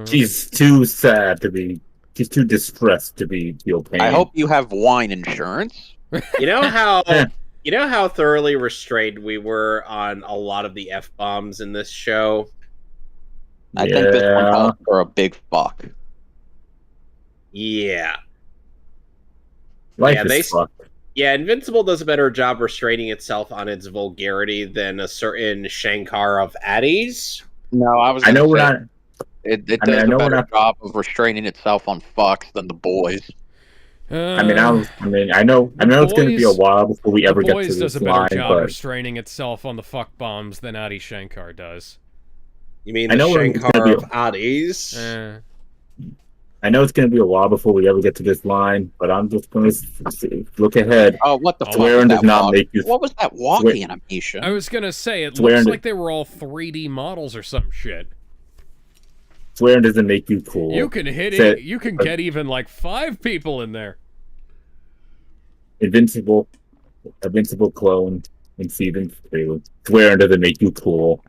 S4: She's too sad to be. She's too distressed to feel pain.
S3: I hope you have wine insurance.
S1: You know how thoroughly restrained we were on a lot of the F-bombs in this show?
S3: I think this one calls for a big fuck.
S1: Yeah.
S4: Life is fucked.
S1: Yeah, Invincible does a better job restraining itself on its vulgarity than a certain Shankar of Addies.
S3: No, I know we're not. It does a better job of restraining itself on fucks than the boys.
S4: I know it's going to be a while before we ever get to this line.
S2: The boys does a better job restraining itself on the fuck bombs than Adi Shankar does.
S1: You mean the Shankar of Addies?
S4: I know it's going to be a while before we ever get to this line, but I'm just going to look ahead.
S3: Oh, what the fuck?
S4: Swearing does not make you.
S3: What was that walk animation?
S2: I was going to say, it looks like they were all 3D models or some shit.
S4: Swearing doesn't make you cool.
S2: You can hit it. You can get even like 5 people in there.
S4: Invincible clone in season 2. Swearing doesn't make you cool.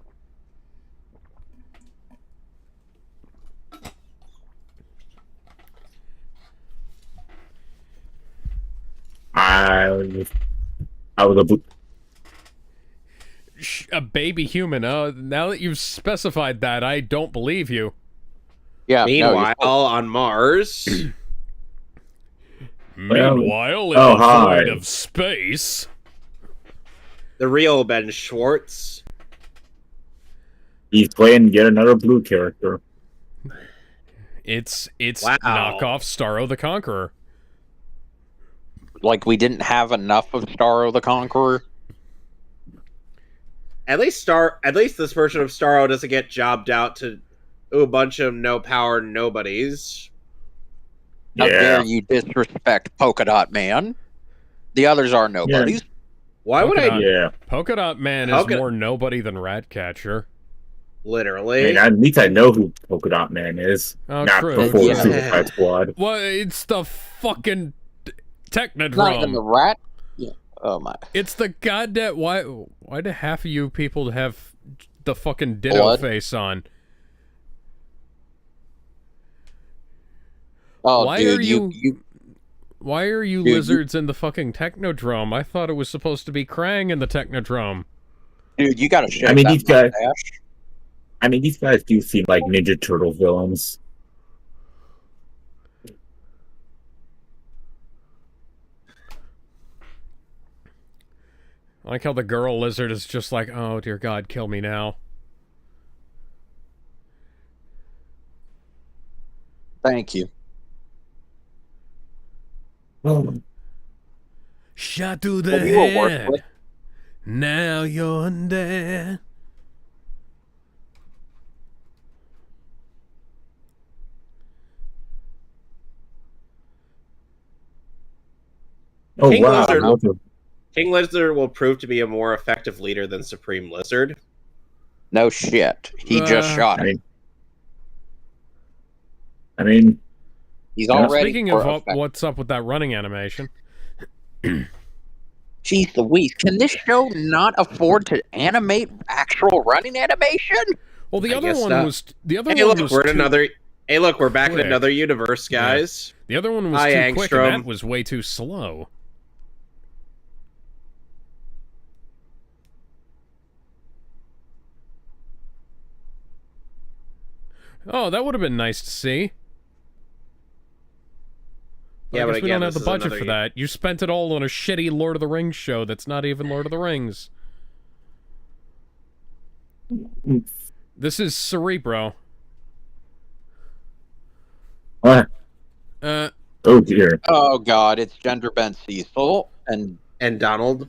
S4: I was
S2: a baby human. Now that you've specified that, I don't believe you.
S3: Yeah.
S1: Meanwhile, on Mars.
S2: Meanwhile, in the void of space,
S1: the real Ben Schwartz.
S4: He's playing yet another blue character.
S2: It's knockoff Starro the Conqueror.
S3: Like we didn't have enough of Starro the Conqueror.
S1: At least this version of Starro doesn't get jobbed out to a bunch of no power nobodies.
S3: How dare you disrespect Polka Dot Man? The others are nobodies.
S1: Why would I?
S4: Yeah,
S2: Polka Dot Man is more nobody than Ratcatcher.
S1: Literally.
S4: I mean, at least I know who Polka Dot Man is.
S2: Oh,
S4: not
S2: true.
S4: before Suicide Squad.
S2: Well, it's the fucking Technodrome.
S3: Not even the rat. Yeah. Oh my.
S2: It's the goddamn. Why do half of you people have the fucking Ditto face on?
S3: Oh,
S2: why
S3: dude,
S2: why are you lizards in the fucking Technodrome? I thought it was supposed to be Krang in the Technodrome.
S3: Dude, you gotta share
S4: these guys do seem like Ninja Turtle villains.
S2: I like how the girl lizard is just like, oh dear God, kill me now.
S3: Thank you.
S2: Shot to the head. Now you're dead.
S4: Oh, wow.
S1: King Lizard will prove to be a more effective leader than Supreme Lizard.
S3: No shit. He just shot him.
S4: I mean,
S3: he's already.
S2: Speaking of what's up with that running animation.
S3: Jeez Louise, can this show not afford to animate actual running animation?
S2: Well, the other one was
S1: Hey, look, we're back in another universe, guys.
S2: Yeah. The other one was too quick, and that was way too slow. Oh, that would have been nice to see.
S1: Yeah, but
S2: we don't have the budget for that. You spent it all on a shitty Lord of the Rings show that's not even Lord of the Rings. This is Cerebro.
S4: What?
S2: Oh
S4: dear.
S3: Oh God, it's Gender Ben Cecil and
S1: Donald.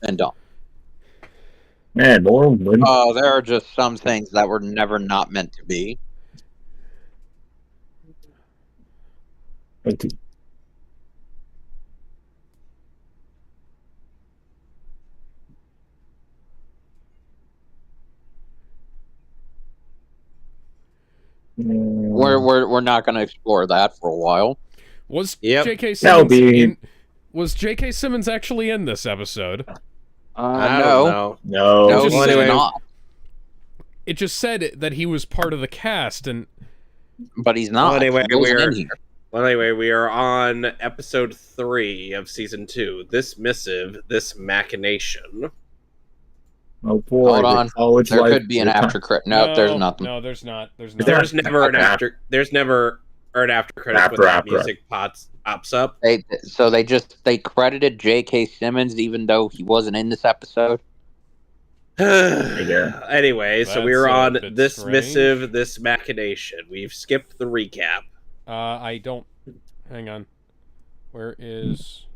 S3: And Donald.
S4: Man, more money.
S3: Oh, there are just some things that were never not meant to be. We're not going to explore that for a while.
S2: Was
S1: Yep.
S2: J.K. Simmons
S4: be...
S2: Was J.K. Simmons actually in this episode?
S1: I
S3: No.
S1: don't know.
S4: No.
S3: No,
S2: just
S3: he's
S2: said-
S3: not.
S2: It just said that he was part of the cast, and
S3: But he's not.
S1: Well, anyway,
S3: He wasn't in here.
S1: Well, anyway, we are on episode 3 of season 2. This missive, this machination.
S4: Oh boy,
S3: Hold on.
S4: College
S3: There
S4: life
S3: could be an after credit. No, there's nothing.
S2: No, there's not. There's
S4: there-
S2: not.
S1: There's never an after. There's never an after credits when that music pops up.
S3: They credited J.K. Simmons even though he wasn't in this episode.
S1: Anyway, so we
S2: That's
S1: were
S2: a
S1: on
S2: bit
S1: this
S2: strange.
S1: missive, this machination. We've skipped the recap.
S2: I don't. Hang on. Where is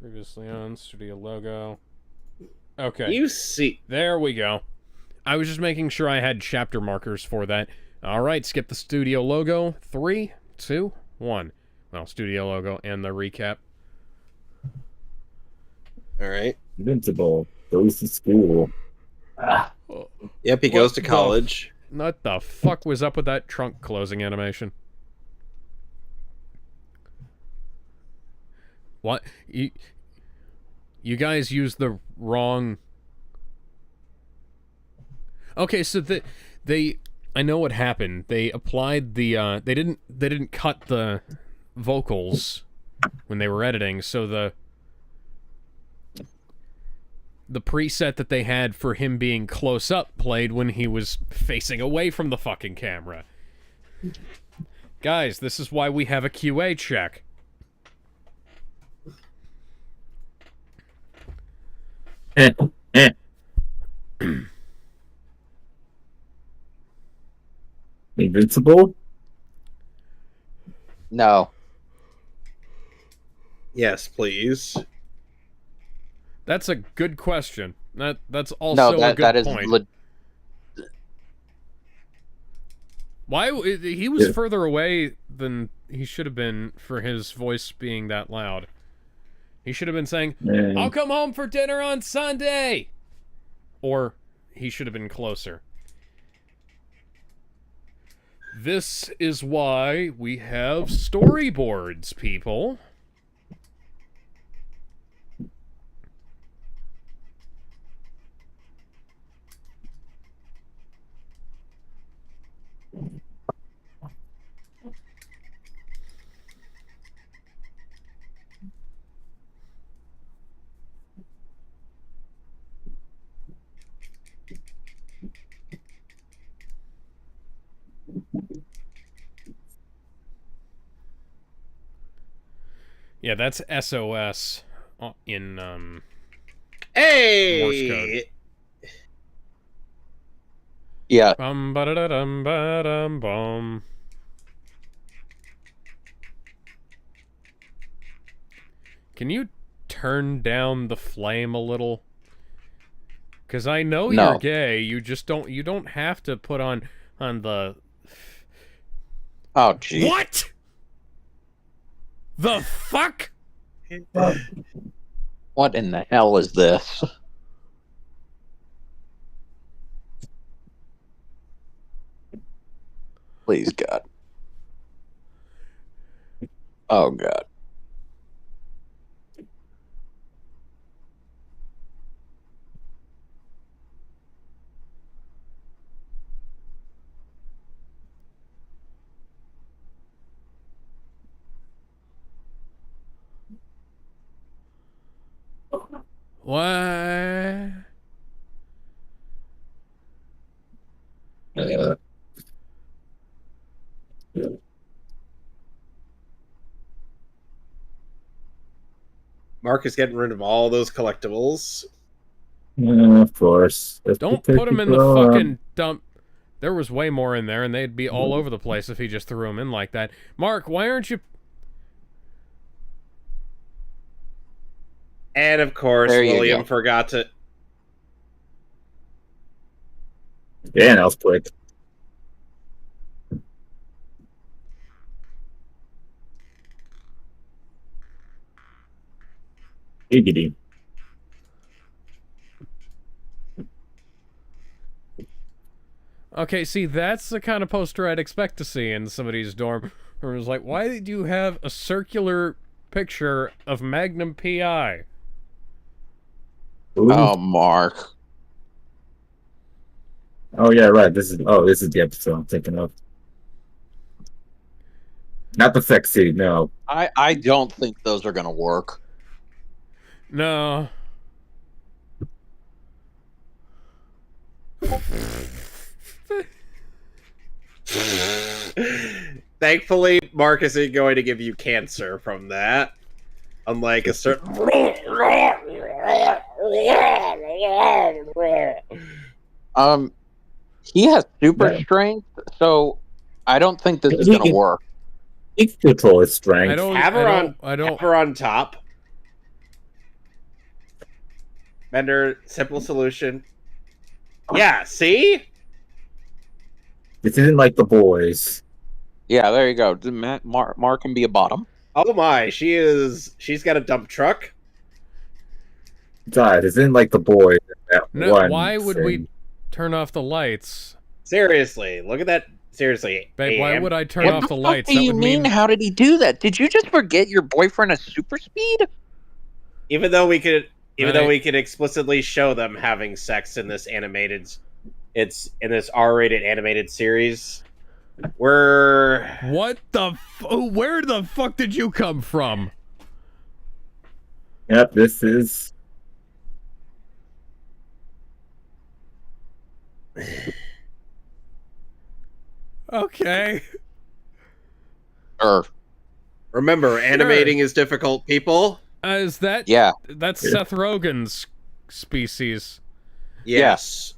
S2: previously on studio logo? Okay.
S1: You see,
S2: There we go. I was just making sure I had chapter markers for that. All right, skip the studio logo. 3, 2, 1. Well, studio logo and the recap.
S1: all right.
S4: Invincible goes to school.
S1: Yep, he
S2: What
S1: goes to
S2: the-
S1: college.
S2: What the fuck was up with that trunk closing animation? What? You guys used the wrong... Okay, so they I know what happened. They applied the they didn't cut the vocals when they were editing, so the preset that they had for him being close up played when he was facing away from the fucking camera. Guys, this is why we have a QA check.
S4: Invincible?
S3: No.
S1: Yes, please.
S2: That's a good question. That's also
S3: No,
S2: a good
S3: that is
S2: point. Why he was further away than he should have been for his voice being that loud. He should have been saying, "I'll come home for dinner on Sunday," or he should have been closer. This is why we have storyboards, people. Yeah, that's SOS in
S1: Hey!
S2: Morse code.
S3: Yeah.
S2: Bum ba da da dum ba dum bum. Can you turn down the flame a little? Because I know
S3: No.
S2: you're gay. You just don't. You don't have to put on the.
S3: Oh, gee.
S2: What? The fuck?
S3: What in the hell is this? Please, God. Oh, God.
S2: What?
S1: Mark is getting rid of all those collectibles.
S4: Of course.
S2: Don't put them in the fucking dump. There was way more in there, and they'd be all over the place if he just threw them in like that. Mark, why aren't you...
S1: And of course,
S3: There you
S1: William
S3: go.
S1: forgot to.
S4: Yeah, that was quick. Giggity.
S2: Okay, see, that's the kind of poster I'd expect to see in somebody's dorm. Where it was like, why did you have a circular picture of Magnum PI?
S4: Ooh.
S3: Oh, Mark.
S4: Oh yeah, right. This is the episode I'm thinking of. Not the sex scene, no.
S3: I don't think those are gonna work.
S2: No.
S1: Thankfully, Mark isn't going to give you cancer from that. Unlike a certain.
S3: He has super
S4: Yeah.
S3: strength, so I don't think this is gonna work.
S4: He can control his strength.
S1: Have her on top. Bender, simple solution. Yeah, see?
S4: This isn't like the boys.
S3: Yeah, there you go. Mark can be a bottom.
S1: Oh my, she's got a dump truck.
S4: God, this isn't like the boys.
S2: No, why would we turn off the lights?
S1: Seriously, look at that. Seriously.
S2: Babe, why would I turn off the lights?
S3: What do you mean? How did he do that? Did you just forget your boyfriend has super speed?
S1: Even though we could explicitly show them having sex in this it's in this R-rated animated series. Where
S2: the fuck did you come from?
S4: Yep, this is.
S2: Okay.
S1: Remember, animating is difficult, people.
S2: Is that?
S3: Yeah.
S2: That's Seth Rogen's species.
S1: Yes.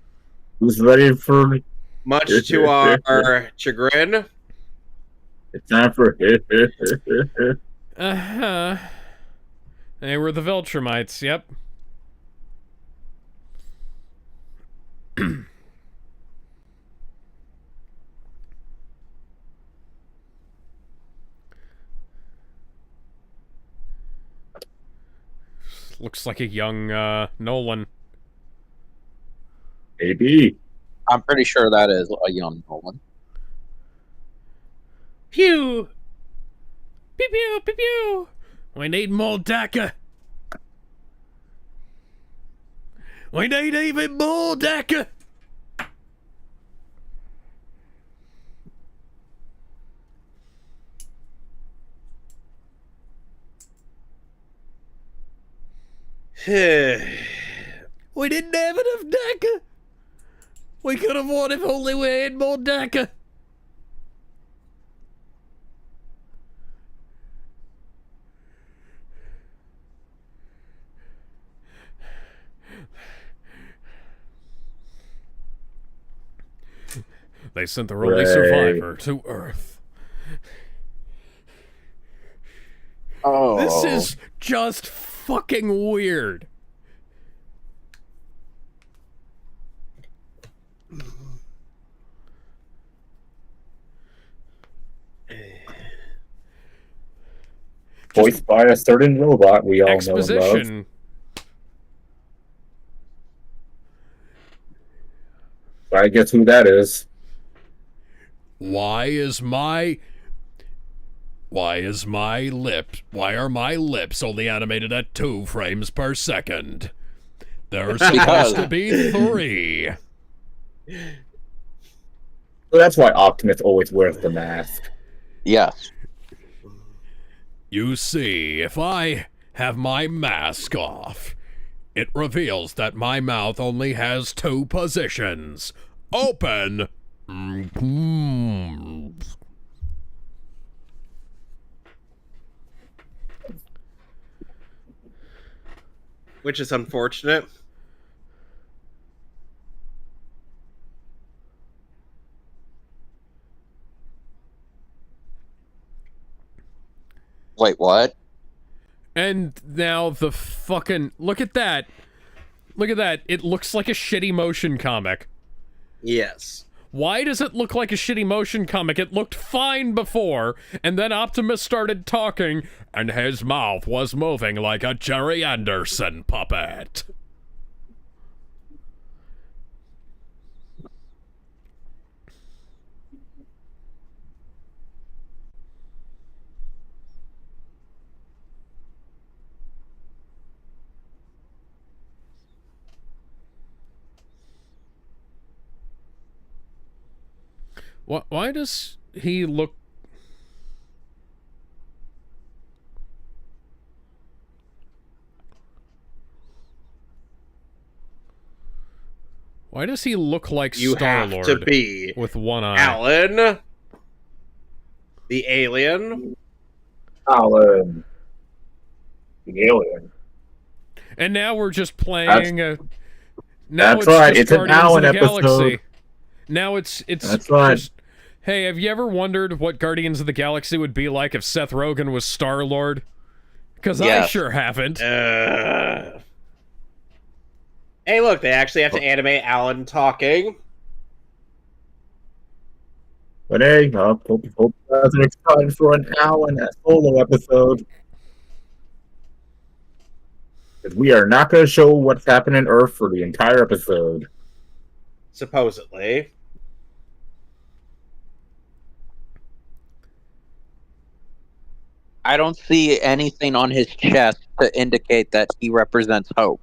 S4: Who's ready for?
S1: Much to our chagrin.
S4: It's time for.
S2: Uh-huh. They were the Viltrumites, yep. Looks like a young Nolan.
S4: Maybe.
S3: I'm pretty sure that is a young Nolan.
S5: Pew! Pew pew pew pew! We need more Daka! We need even more Daka! We didn't have enough Daka! We could have won if only we had more Daka!
S2: They sent their only survivor to Earth.
S3: Oh.
S2: This is just fucking weird.
S4: Voiced by a certain robot we all know and love.
S2: Exposition.
S4: I guess who that is.
S5: Why are my lips only animated at 2 frames per second? They're supposed to be 3.
S4: So that's why Optimus always wears the mask.
S3: Yes.
S5: You see, if I have my mask off, it reveals that my mouth only has 2 positions. Open.
S1: Which is unfortunate.
S3: Wait, what?
S2: And now the fucking... Look at that. Look at that. It looks like a shitty motion comic.
S1: Yes.
S2: Why does it look like a shitty motion comic? It looked fine before, and then Optimus started talking, and his mouth was moving like a Jerry Anderson puppet. Why does he look... Why does he look like Star-Lord
S1: have to be
S2: with one eye?
S1: Alan, the alien.
S4: Alan, the alien.
S2: And now we're just playing...
S4: That's right, it's an Alan episode.
S2: Now it's
S4: That's right.
S2: Just, hey, have you ever wondered what Guardians of the Galaxy would be like if Seth Rogen was Star-Lord? Because I sure haven't.
S1: Hey, look, they actually have to animate Alan talking.
S4: But hey, hope you guys are excited for an Alan solo episode. Because we are not going to show what's happening on Earth for the entire episode.
S1: Supposedly.
S3: I don't see anything on his chest to indicate that he represents hope.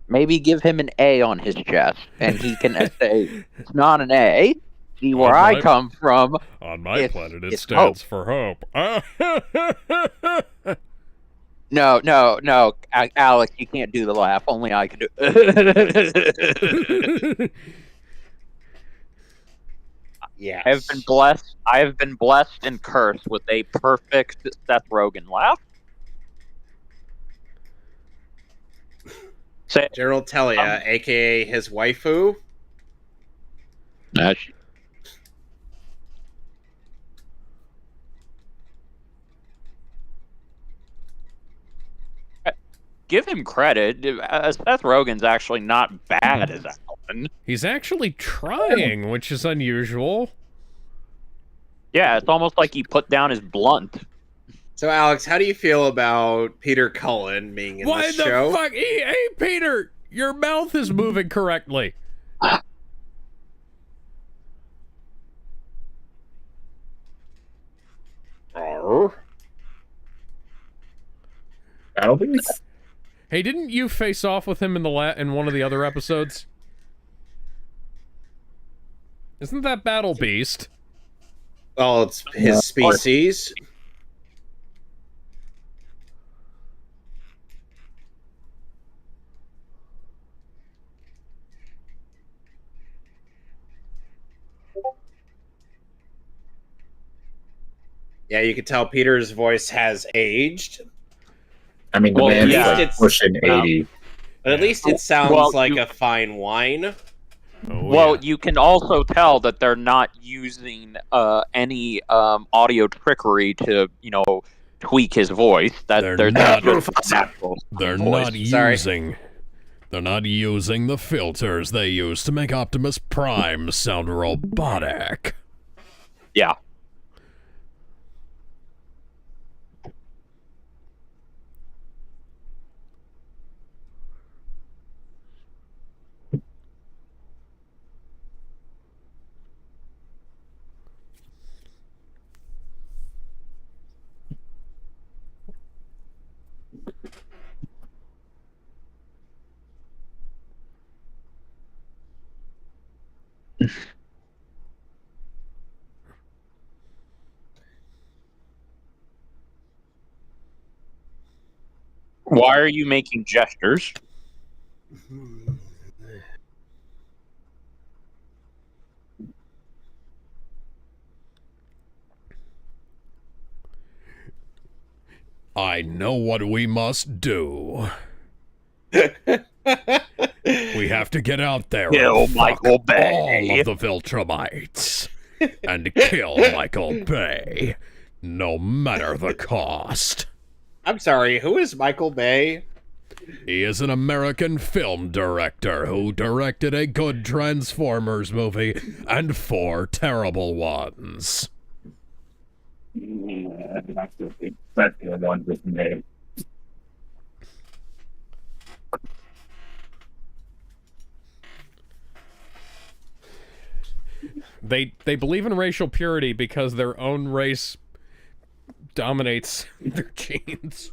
S3: Maybe give him an A on his chest, and he can say, it's not an A. See where I come from.
S2: On my planet, it stands for hope.
S3: No, Alex, you can't do the laugh. Only I can do it.
S1: Yes.
S3: I have been blessed and cursed with a perfect Seth Rogen laugh.
S1: General Telia, aka his waifu.
S3: Give him credit. Seth Rogen's actually not bad as Alan.
S2: He's actually trying, which is unusual.
S3: Yeah, it's almost like he put down his blunt.
S1: So, Alex, how do you feel about Peter Cullen being in this show?
S2: Why the fuck? Hey, Peter, your mouth is moving correctly.
S1: Oh.
S4: I don't think it's...
S2: Hey, didn't you face off with him in in one of the other episodes? Isn't that Battle Beast?
S1: Well, it's his species. Yeah, you can tell Peter's voice has aged.
S4: I mean, the man's like pushing 80.
S1: But at least it sounds like a fine wine.
S3: You can also tell that they're not using any audio trickery to, tweak his voice. That they're not
S5: using the filters they use to make Optimus Prime sound robotic.
S3: Yeah. Why are you making gestures?
S5: I know what we must do. We have to get out there and
S3: Michael Bay.
S5: all of the Viltrumites and kill Michael Bay, no matter the cost.
S1: I'm sorry, who is Michael Bay?
S5: He is an American film director who directed a good Transformers movie and 4 terrible ones.
S4: That's the one with me.
S2: They believe in racial purity because their own race dominates their genes.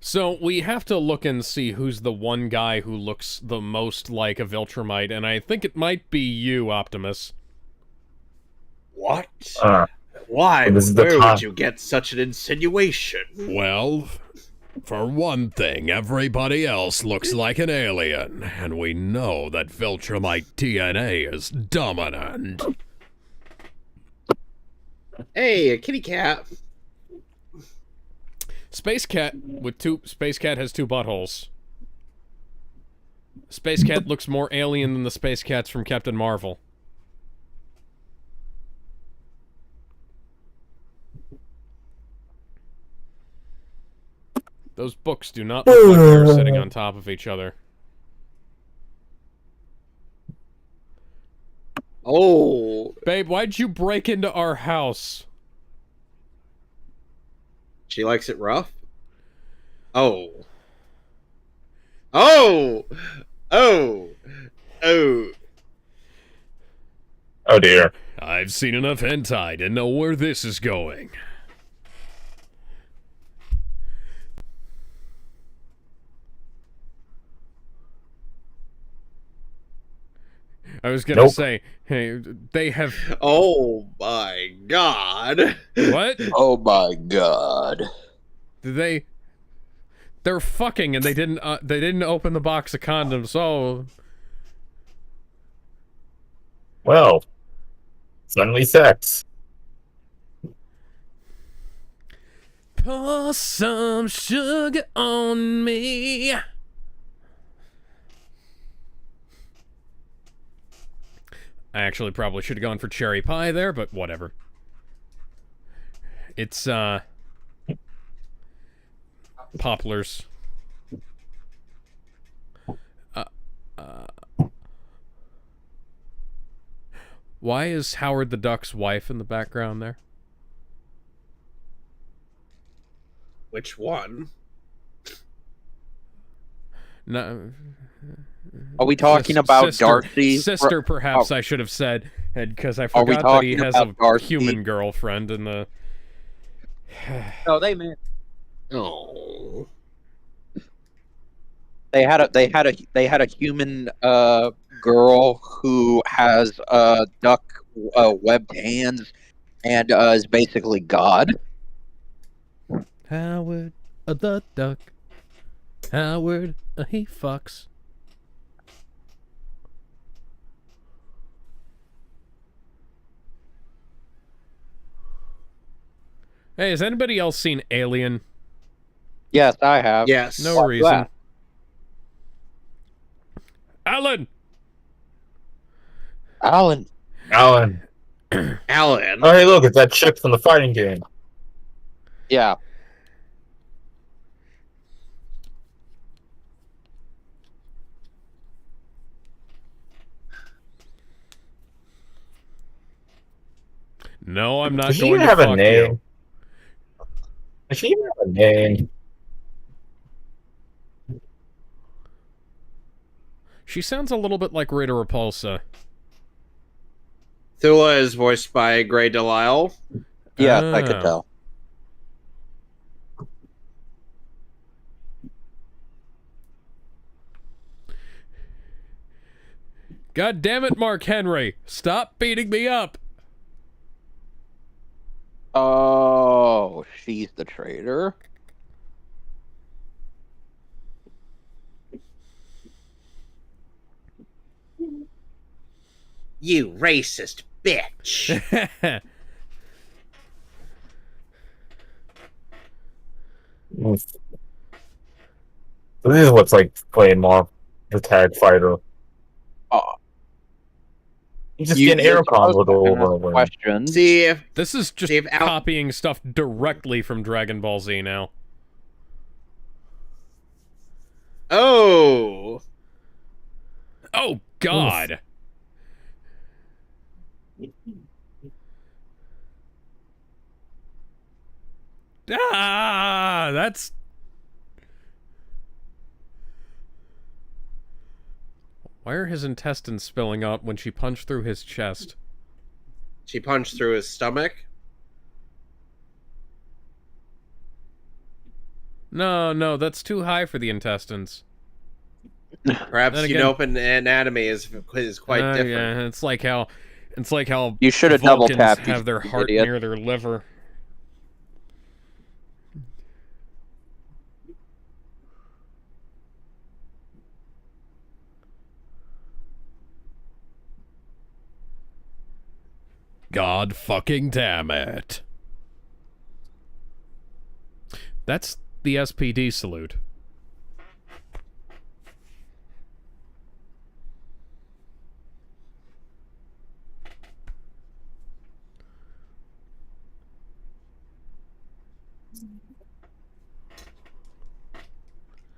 S2: So we have to look and see who's the one guy who looks the most like a Viltrumite, and I think it might be you, Optimus.
S1: What? Why? Where would you get such an insinuation?
S5: Well, for one thing, everybody else looks like an alien, and we know that Viltrumite DNA is dominant.
S1: Hey, a kitty cat.
S2: Space Cat has 2 buttholes. Space Cat looks more alien than the Space Cats from Captain Marvel. Those books do not look like they're sitting on top of each other.
S1: Oh.
S2: Babe, why'd you break into our house?
S1: She likes it rough? Oh. Oh! Oh! Oh!
S4: Oh dear.
S5: I've seen enough hentai to know where this is going.
S2: I was gonna say, hey, they have...
S1: Oh my god.
S2: What?
S3: Oh my god.
S2: They're fucking and they didn't open the box of condoms, so...
S4: Well, suddenly sex.
S2: Pour some sugar on me. I actually probably should have gone for cherry pie there, but whatever. It's, poplars. Why is Howard the Duck's wife in the background there?
S1: Which one?
S2: No.
S3: Are we talking about Darcy?
S2: Sister, perhaps I should have said, because I forgot that he has a
S3: Darcy?
S2: human girlfriend in the...
S3: No, they meant
S1: Oh.
S3: they had a human girl who has duck webbed hands and is basically God.
S2: Howard the Duck. Howard, he fucks. Hey, has anybody else seen Alien?
S3: Yes, I have.
S1: Yes.
S2: No reason. Alan!
S3: Alan.
S4: Alan.
S1: Alan.
S4: Oh, hey, look, it's that chick from the fighting game.
S3: Yeah.
S2: No, I'm not
S4: Does she
S2: going
S4: even
S2: to
S4: have
S2: fuck
S4: a name?
S2: you.
S4: Does she even have a name?
S2: She sounds a little bit like Rita Repulsa.
S1: Thula is voiced by Grey Delisle.
S3: Yeah, I could tell.
S2: God damn it, Mark Henry! Stop beating me up!
S3: Oh, she's the traitor.
S1: You racist bitch.
S4: This is what's like playing more the tag fighter.
S3: Oh,
S4: You just get air combos over and over.
S3: Questions.
S1: See if
S2: This is just copying stuff directly from Dragon Ball Z now.
S1: Oh
S2: God. That's... Why are his intestines spilling out when she punched through his chest?
S1: She punched through his stomach?
S2: No, that's too high for the intestines.
S1: Perhaps Utopian anatomy is quite different.
S2: Yeah, it's like how
S3: you should have double tapped.
S2: Have their heart near their liver.
S5: God fucking damn it.
S2: That's the SPD salute.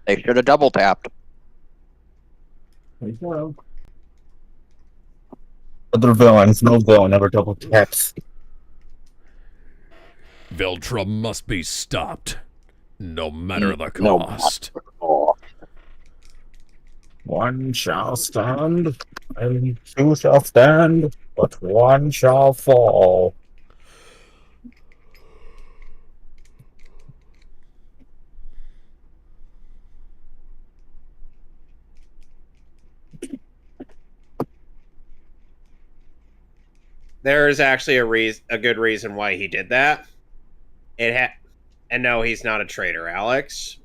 S3: They should have double tapped.
S4: Other villains, no villain ever double taps.
S5: Viltrum must be stopped, no matter the cost.
S4: One shall stand, and two shall stand, but one shall fall.
S1: There is actually a good reason why he did that. And no, he's not a traitor, Alex.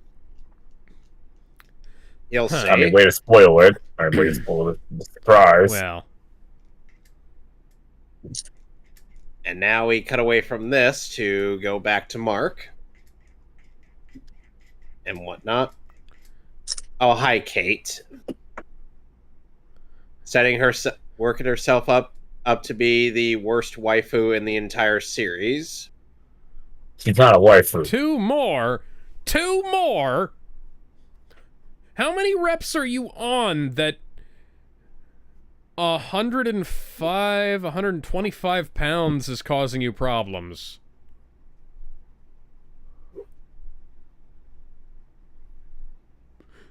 S1: You'll see.
S4: I mean, way to spoil it. Way to spoil it. Surprise.
S2: Well.
S1: And now we cut away from this to go back to Mark. And whatnot. Oh, hi, Kate. Working herself up to be the worst waifu in the entire series.
S4: She's not a waifu.
S2: Two more? How many reps are you on that 125 pounds is causing you problems?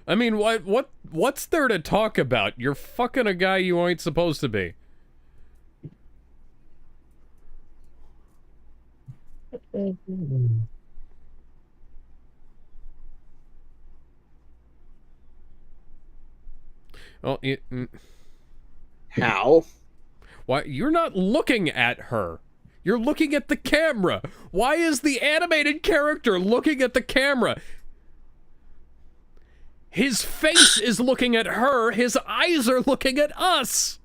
S2: I mean, what's there to talk about? You're fucking a guy you ain't supposed to be. Well,
S1: How?
S2: Why, you're not looking at her. You're looking at the camera. Why is the animated character looking at the camera? His face is looking at her. His eyes are looking at us.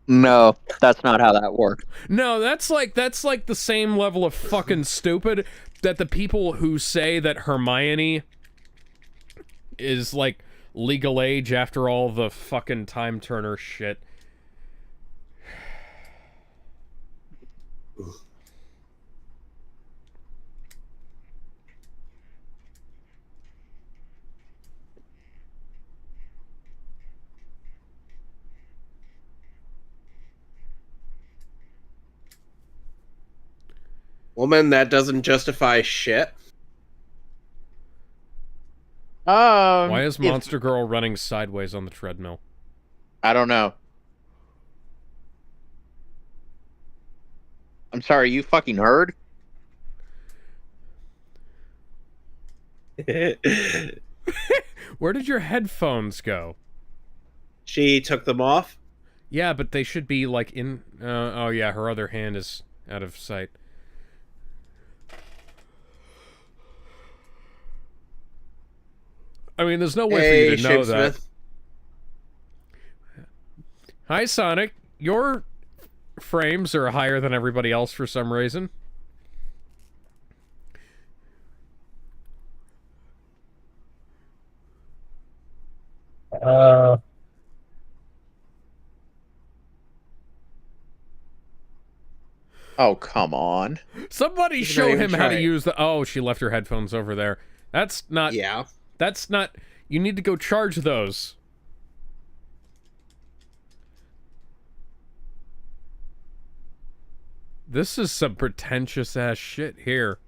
S3: No, that's not how that works.
S2: No, that's like the same level of fucking stupid that the people who say that Hermione is like legal age after all the fucking Time Turner shit.
S1: Woman, that doesn't justify shit.
S2: Why is Monster Girl running sideways on the treadmill?
S6: I don't know. I'm sorry, you fucking heard?
S2: Where did your headphones go?
S1: She took them off?
S2: Yeah, but they should be like in... oh yeah, her other hand is out of sight. I mean, there's no way for you to know that. Hi, Sonic. Your frames are higher than everybody else for some reason.
S6: Oh, come on.
S2: Somebody
S1: He's
S2: show
S1: not even
S2: him how to
S1: trying.
S2: use the... Oh, she left her headphones over there. That's not...
S1: Yeah.
S2: That's not... You need to go charge those. This is some pretentious-ass shit here.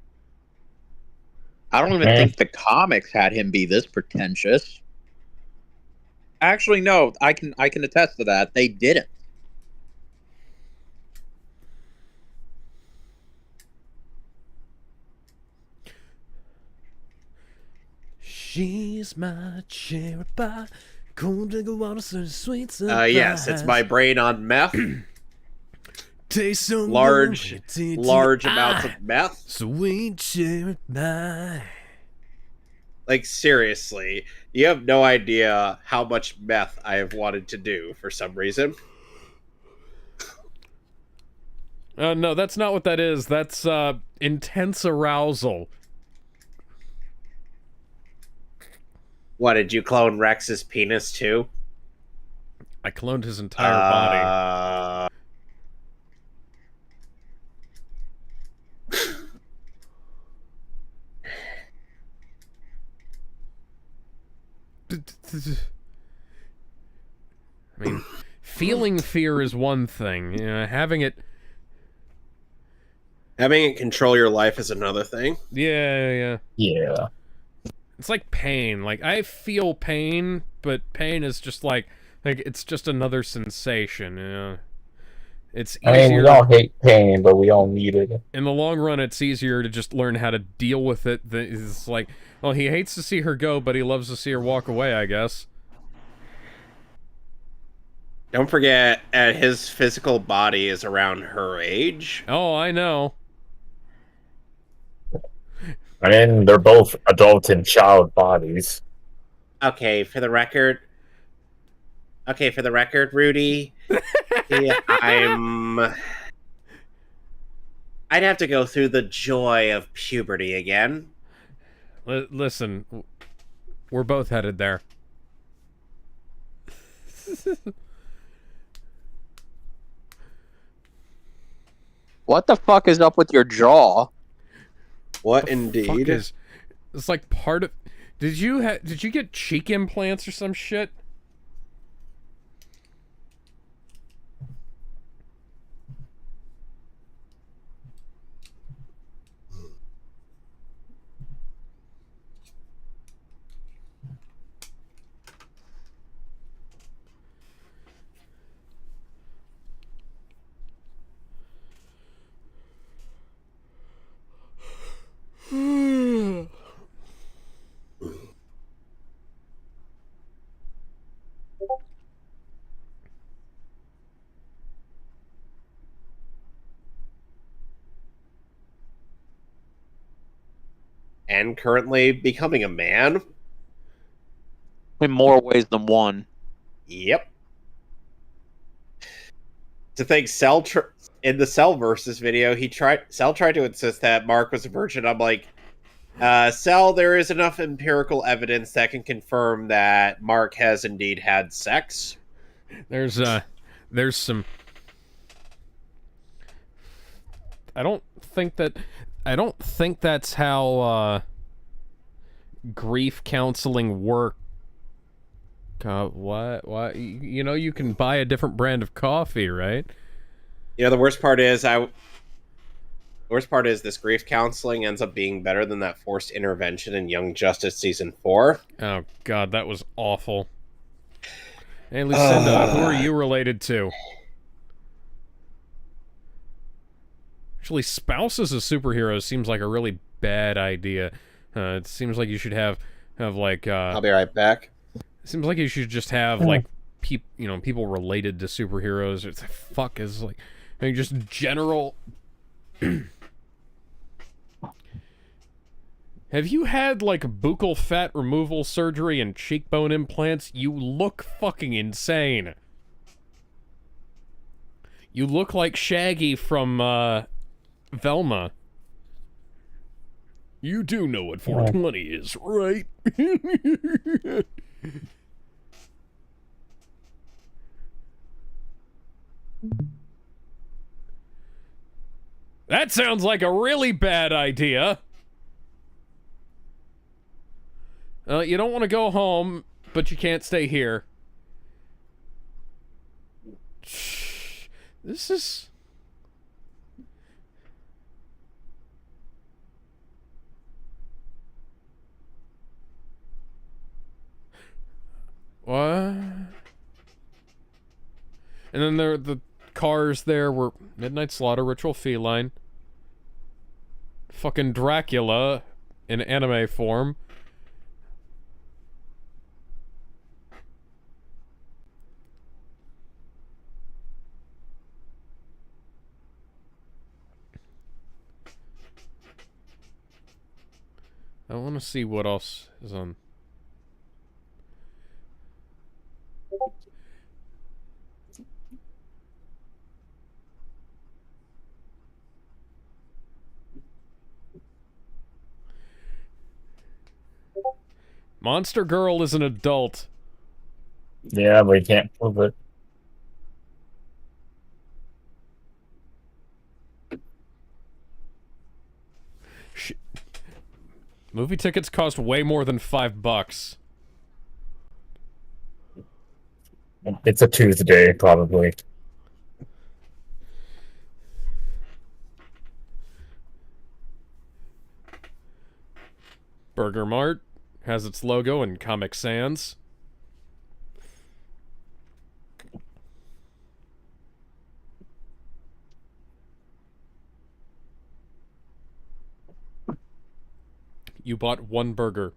S6: I don't even think the comics had him be this pretentious. Actually, no. I can attest to that. They didn't.
S2: She's my cherry pie. Cold drink of water, so sweet
S1: Yes, it's my brain on meth.
S2: Taste so
S1: large
S2: good,
S1: amounts of meth.
S2: Sweet cherry pie.
S1: Like, seriously, you have no idea how much meth I have wanted to do for some reason.
S2: No, that's not what that is. That's intense arousal.
S1: What, did you clone Rex's penis too?
S2: I cloned his entire body. I mean, feeling fear is one thing. You know, having it
S1: control your life is another thing.
S2: Yeah.
S4: Yeah.
S2: It's like pain. Like, I feel pain, but pain is just like it's just another sensation, you know? It's easier.
S4: I mean, we all hate pain, but we all need it.
S2: In the long run, it's easier to just learn how to deal with it. It's like, well, he hates to see her go, but he loves to see her walk away, I guess.
S1: Don't forget, his physical body is around her age.
S2: Oh, I know.
S4: I mean, they're both adult and child bodies.
S1: Okay, for the record, Rudy, yeah, I'd have to go through the joy of puberty again.
S2: Listen, we're both headed there.
S3: What the fuck is up with your jaw?
S1: What indeed?
S2: It's like part of... Did you get cheek implants or some shit?
S1: And currently becoming a man.
S3: In more ways than one.
S1: Yep. To think in the Cell versus video, Cell tried to insist that Mark was a virgin. I'm like, Cell, there is enough empirical evidence that can confirm that Mark has indeed had sex.
S2: There's some... I don't think that's how grief counseling works. What? You know, you can buy a different brand of coffee, right?
S1: You know, the worst part is this grief counseling ends up being better than that forced intervention in Young Justice Season 4.
S2: Oh, God, that was awful. Hey, Lucinda, who are you related to? Actually, spouses as superheroes seems like a really bad idea. It seems like you should have like...
S1: I'll be right back.
S2: It seems like you should just have, like, people related to superheroes. It's fuck is like... I mean, just general... Have you had, like, buccal fat removal surgery and cheekbone implants? You look fucking insane. You look like Shaggy from, Velma. You do know what 420 is, right? That sounds like a really bad idea. You don't want to go home, but you can't stay here. This is... What? And then there the cars there were Midnight Slaughter, Ritual Feline, fucking Dracula in anime form. I want to see what else is on. Monster Girl is an adult.
S4: Yeah, but you can't prove it.
S2: Movie tickets cost way more than $5.
S4: It's a Tuesday, probably.
S2: Burger Mart has its logo in Comic Sans. You bought one burger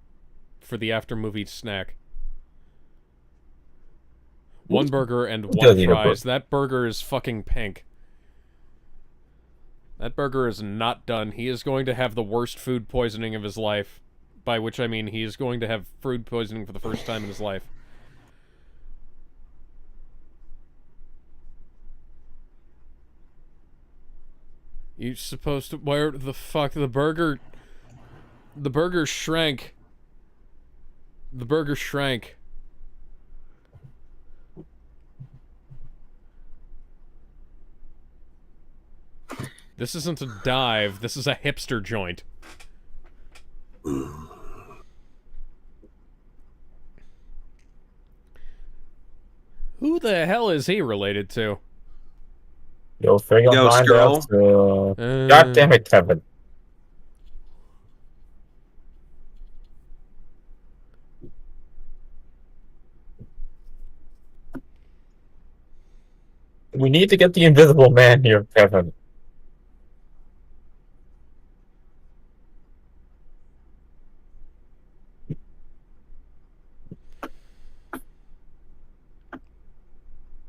S2: for the after-movie snack. One burger and one fries. That burger is fucking pink. That burger is not done. He is going to have the worst food poisoning of his life. By which I mean he is going to have food poisoning for the first time in his life. You're supposed to... Where the fuck? The burger shrank. The burger shrank. This isn't a dive. This is a hipster joint. Who the hell is he related to?
S4: You'll figure find out. God damn it, Kevin. We need to get the Invisible Man here, Kevin.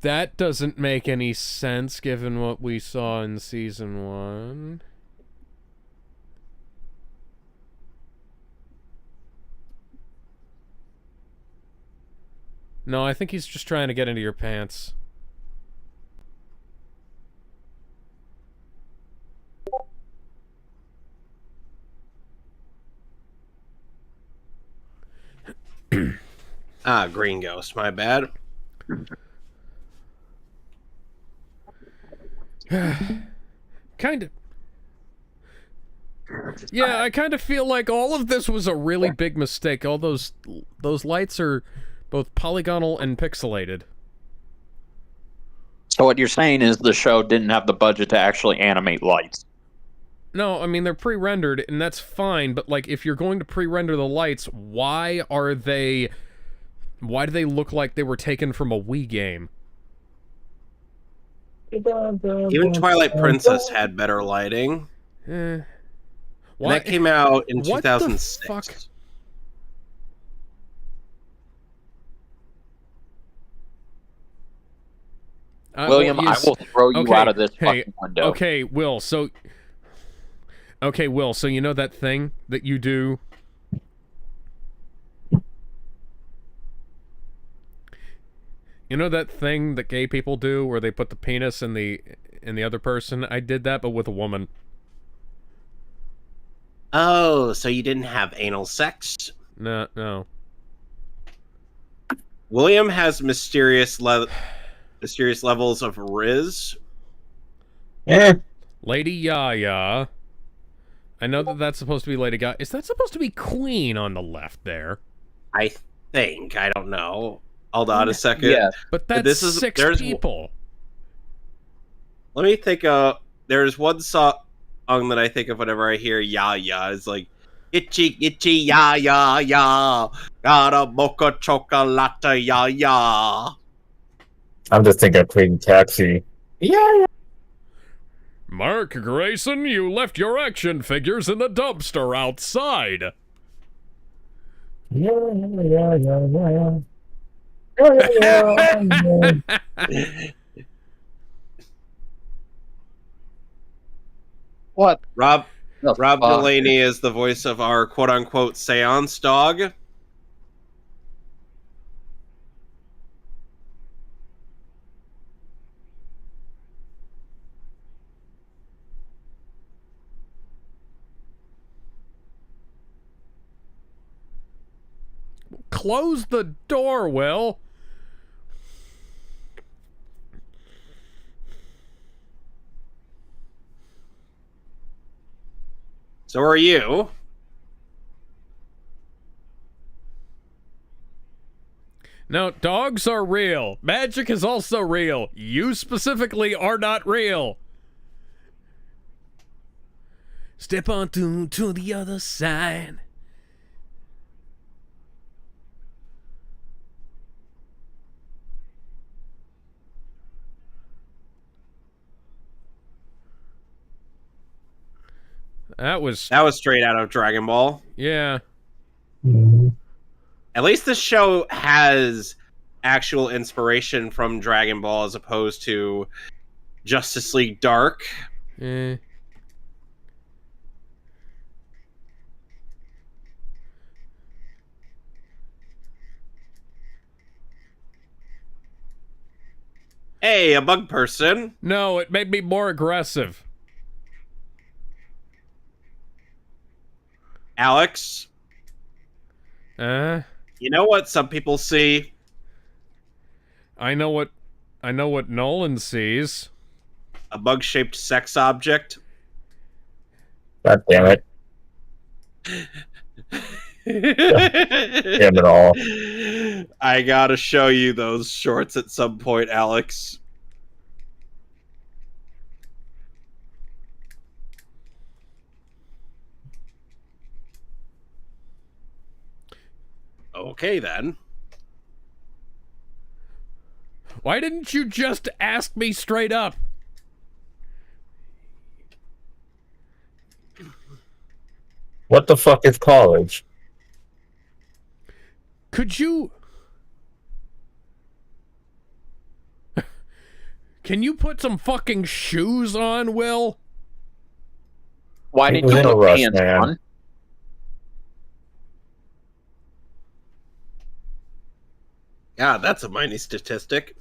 S2: That doesn't make any sense given what we saw in season 1. No, I think he's just trying to get into your pants.
S1: Green Ghost, my bad.
S2: Kind of. Yeah, I kind of feel like all of this was a really big mistake. All those lights are both polygonal and pixelated.
S3: So what you're saying is the show didn't have the budget to actually animate lights.
S2: No, I mean, they're pre-rendered, and that's fine, but, like, if you're going to pre-render the lights, why do they look like they were taken from a Wii game?
S1: Even Twilight Princess had better lighting.
S2: Why?
S1: That came out in
S2: What
S1: 2006.
S2: the fuck?
S3: William, I will throw you out of this fucking window.
S2: Okay, Will, so you know that thing that you do? You know that thing that gay people do where they put the penis in the other person? I did that, but with a woman.
S1: Oh, so you didn't have anal sex?
S2: No.
S1: William has mysterious levels of Riz.
S2: Lady Yaya. I know that that's supposed to be Lady Gaga. Is that supposed to be Queen on the left there?
S1: I think. I don't know. Hold on a second.
S6: Yeah.
S2: But that's six people.
S1: Let me think. There's one song that I think of whenever I hear Yaya. It's like, itchy, itchy, ya, ya, ya. Got a mocha chocolate, ya, ya.
S4: I'm just thinking of Queen Taxi. Yeah.
S2: Mark Grayson, you left your action figures in the dumpster outside.
S3: What?
S1: Rob Delaney is the voice of our quote-unquote seance dog.
S2: Close the door, Will.
S1: So are you.
S2: No, dogs are real. Magic is also real. You specifically are not real. Step on to the other side. That was
S1: straight out of Dragon Ball.
S2: Yeah.
S1: At least the show has actual inspiration from Dragon Ball as opposed to Justice League Dark.
S2: Eh.
S1: Hey, a bug person.
S2: No, it made me more aggressive.
S1: Alex. You know what some people see?
S2: I know what Nolan sees.
S1: A bug-shaped sex object.
S4: God damn it. Damn it all.
S1: I gotta show you those shorts at some point, Alex. Okay, then.
S2: Why didn't you just ask me straight up?
S4: What the fuck is college?
S2: Could you... Can you put some fucking shoes on, Will?
S3: Why didn't you put pants on?
S1: Yeah, that's a mighty statistic.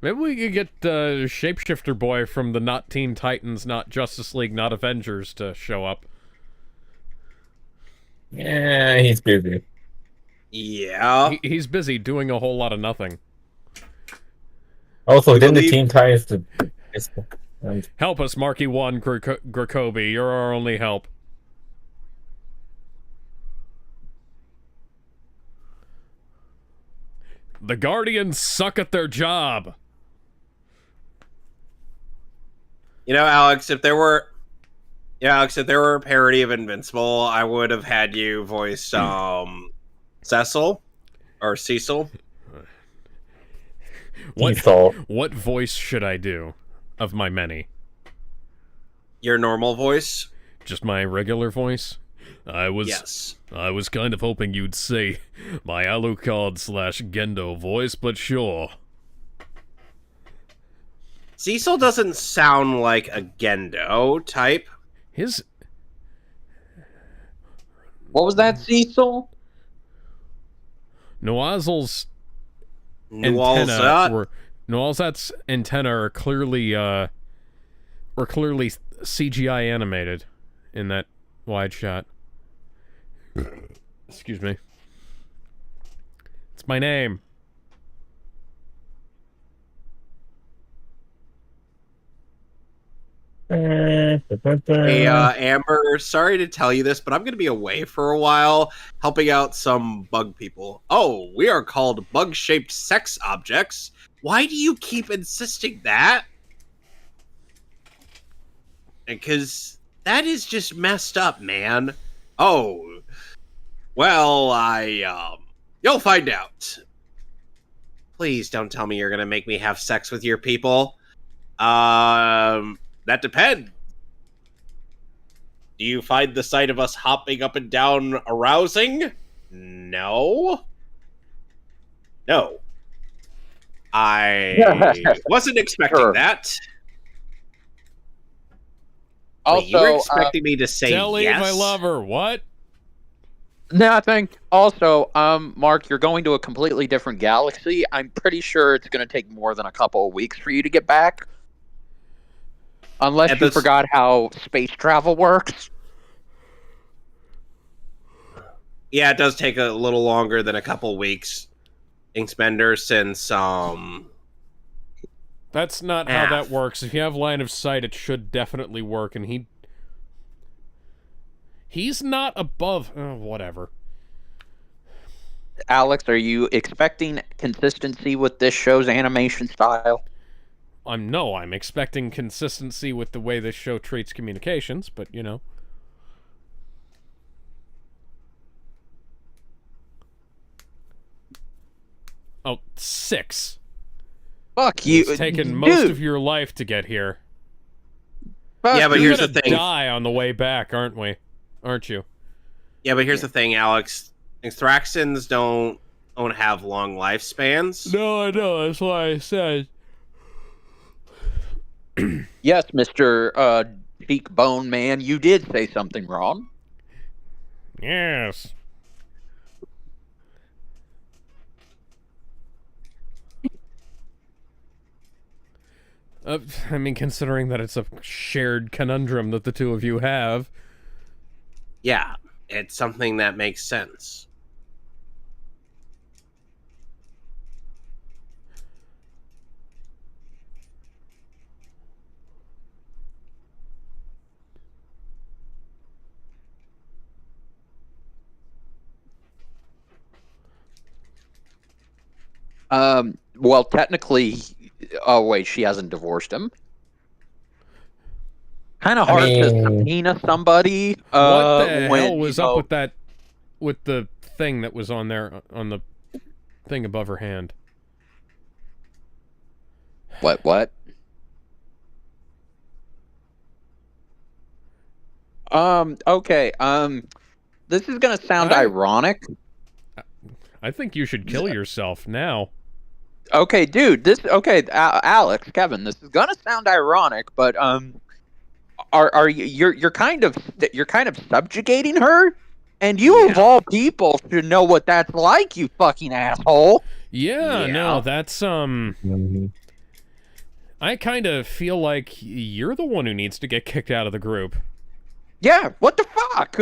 S2: Maybe we could get Shapeshifter Boy from the Not Teen Titans, Not Justice League, Not Avengers to show up.
S4: Yeah, he's busy.
S1: Yeah.
S2: He's busy doing a whole lot of nothing.
S4: Also, didn't the Teen Titans...
S2: Help us, Marky One Gracobi. You're our only help. The Guardians suck at their job.
S1: You know, Alex, if there were a parody of Invincible, I would have had you voice Cecil or Cecil.
S2: What voice should I do of my many?
S1: Your normal voice?
S2: Just my regular voice?
S1: Yes.
S5: I was kind of hoping you'd say my Alucard/Gendo voice, but sure.
S1: Cecil doesn't sound like a Gendo type.
S3: What was that, Cecil?
S2: Noazel's Nualzat's antenna are clearly CGI animated in that wide shot. Excuse me. It's my name.
S1: Hey, Amber, sorry to tell you this, but I'm going to be away for a while helping out some bug people. Oh, we are called bug-shaped sex objects. Why do you keep insisting that? Because that is just messed up, man. Oh, well, you'll find out. Please don't tell me you're going to make me have sex with your people. That depends. Do you find the sight of us hopping up and down arousing? No. No. I wasn't expecting that.
S6: Also,
S1: you were expecting me to say
S2: tell Eve
S1: yes?
S2: I love her. What?
S3: No, I think also, Mark, you're going to a completely different galaxy. I'm pretty sure it's going to take more than a couple of weeks for you to get back. Unless you forgot how space travel works.
S1: Yeah, it does take a little longer than a couple weeks, Inkspender, since,
S2: That's not how that works. If you have line of sight, it should definitely work, and he's not above... whatever.
S3: Alex, are you expecting consistency with this show's animation style?
S2: I'm expecting consistency with the way this show treats communications, but, you know. Oh, 6.
S3: Fuck you.
S2: It's taken most of your life to get here.
S1: Yeah, but here's the thing.
S2: Die on the way back, aren't we? Aren't you?
S1: Yeah, but here's the thing, Alex. Thraxons don't have long lifespans.
S2: No, I know. That's why I said...
S3: Yes, Mr. Cheekbone Man, you did say something wrong.
S2: Yes. I mean, considering that it's a shared conundrum that the two of you have.
S1: Yeah, it's something that makes sense.
S3: Well, technically... Oh, wait, she hasn't divorced him. Kind of hard to subpoena somebody.
S2: What the hell was up with that... with the thing that was on there, on the thing above her hand?
S3: What? Okay, this is gonna sound ironic.
S2: I think you should kill yourself now.
S3: Okay, dude, Alex, Kevin, this is gonna sound ironic, but are you're kind of subjugating her, and you of all people should know what that's like, you fucking asshole.
S2: Yeah. No, that's I kind of feel like you're the one who needs to get kicked out of the group.
S3: Yeah, what the fuck?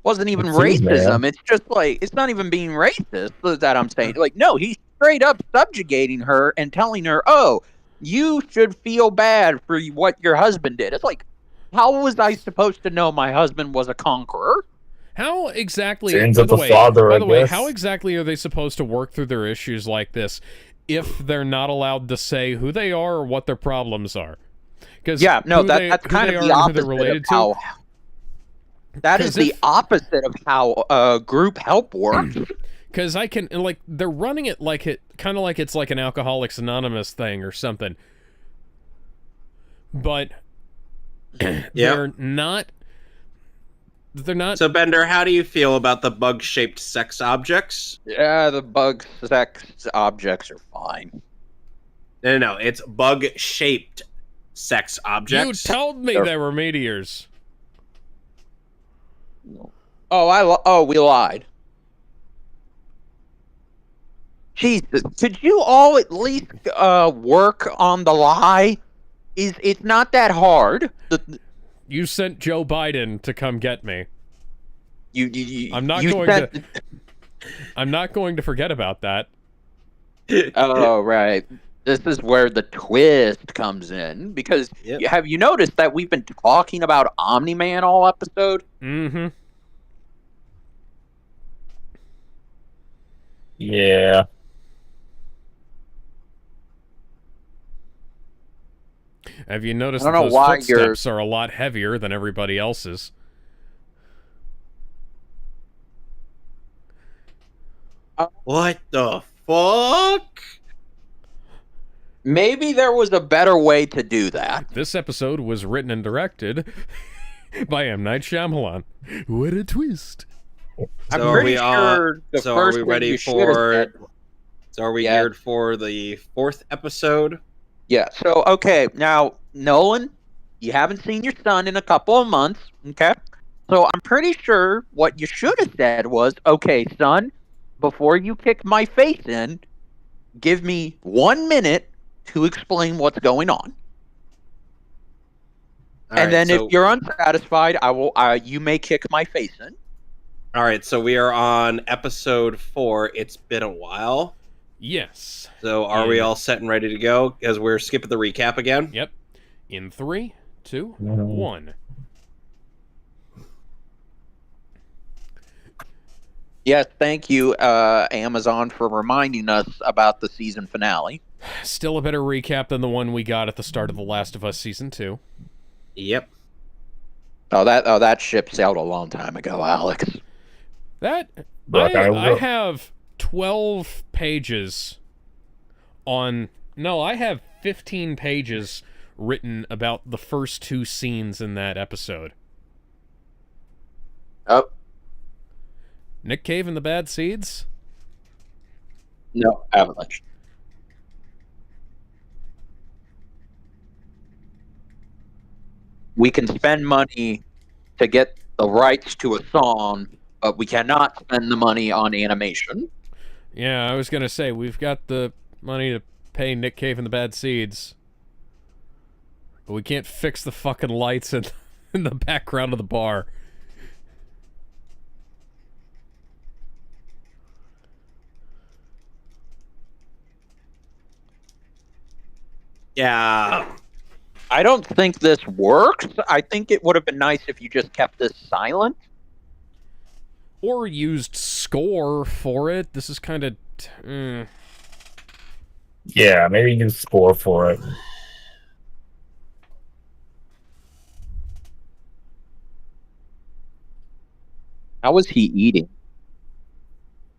S3: Wasn't even racism. It's just like, it's not even being racist that I'm saying. Like, no, he's straight up subjugating her and telling her, oh, you should feel bad for what your husband did. It's like, how was I supposed to know my husband was a conqueror?
S2: How exactly,
S4: by the
S2: way, how exactly are they supposed to work through their issues like this if they're not allowed to say who they are or what their problems are?
S3: Yeah, no, that's kind of the opposite of how... That is the opposite of how group help works.
S2: Because I can, like, they're running it like it, kind of like it's like an Alcoholics Anonymous thing or something. But they're not.
S1: So, Bender, how do you feel about the bug-shaped sex objects?
S3: Yeah, the bug sex objects are fine.
S1: No, it's bug-shaped sex objects.
S2: You told me they were meteors.
S3: Oh, we lied. Jesus, could you all at least work on the lie? It's not that hard.
S2: You sent Joe Biden to come get me. I'm not going to forget about that.
S3: Oh, right. This is where the twist comes in, because have you noticed that we've been talking about Omni-Man all episode?
S2: Mm-hmm.
S4: Yeah.
S2: Have you noticed that those footsteps are a lot heavier than everybody else's?
S1: What the fuck?
S3: Maybe there was a better way to do that.
S2: This episode was written and directed by M. Night Shyamalan. What a twist.
S3: I'm pretty sure the
S1: so
S3: first
S1: are we ready for... So are we geared for the 4th episode?
S3: Yeah, so, okay, now, Nolan, you haven't seen your son in a couple of months, okay? So I'm pretty sure what you should have said was, okay, son, before you kick my face in, give me 1 minute to explain what's going on. And then if you're unsatisfied, you may kick my face in.
S1: All right, so we are on episode 4. It's been a while.
S2: Yes.
S1: So are we all set and ready to go? As we're skipping the recap again?
S2: Yep. In 3, 2, 1.
S3: Yes, thank you, Amazon, for reminding us about the season finale.
S2: Still a better recap than the one we got at the start of The Last of Us Season 2.
S1: Yep.
S3: That ship sailed a long time ago, Alex.
S2: I have 12 pages on... No, I have 15 pages written about the first 2 scenes in that episode.
S3: Oh.
S2: Nick Cave and the Bad Seeds?
S3: No, Avalanche. We can spend money to get the rights to a song, but we cannot spend the money on animation.
S2: Yeah, I was going to say, we've got the money to pay Nick Cave and the Bad Seeds, but we can't fix the fucking lights in the background of the bar.
S1: Yeah.
S3: I don't think this works. I think it would have been nice if you just kept this silent.
S2: Or used score for it. This is kind of...
S4: Yeah, maybe use score for it.
S3: How was he eating?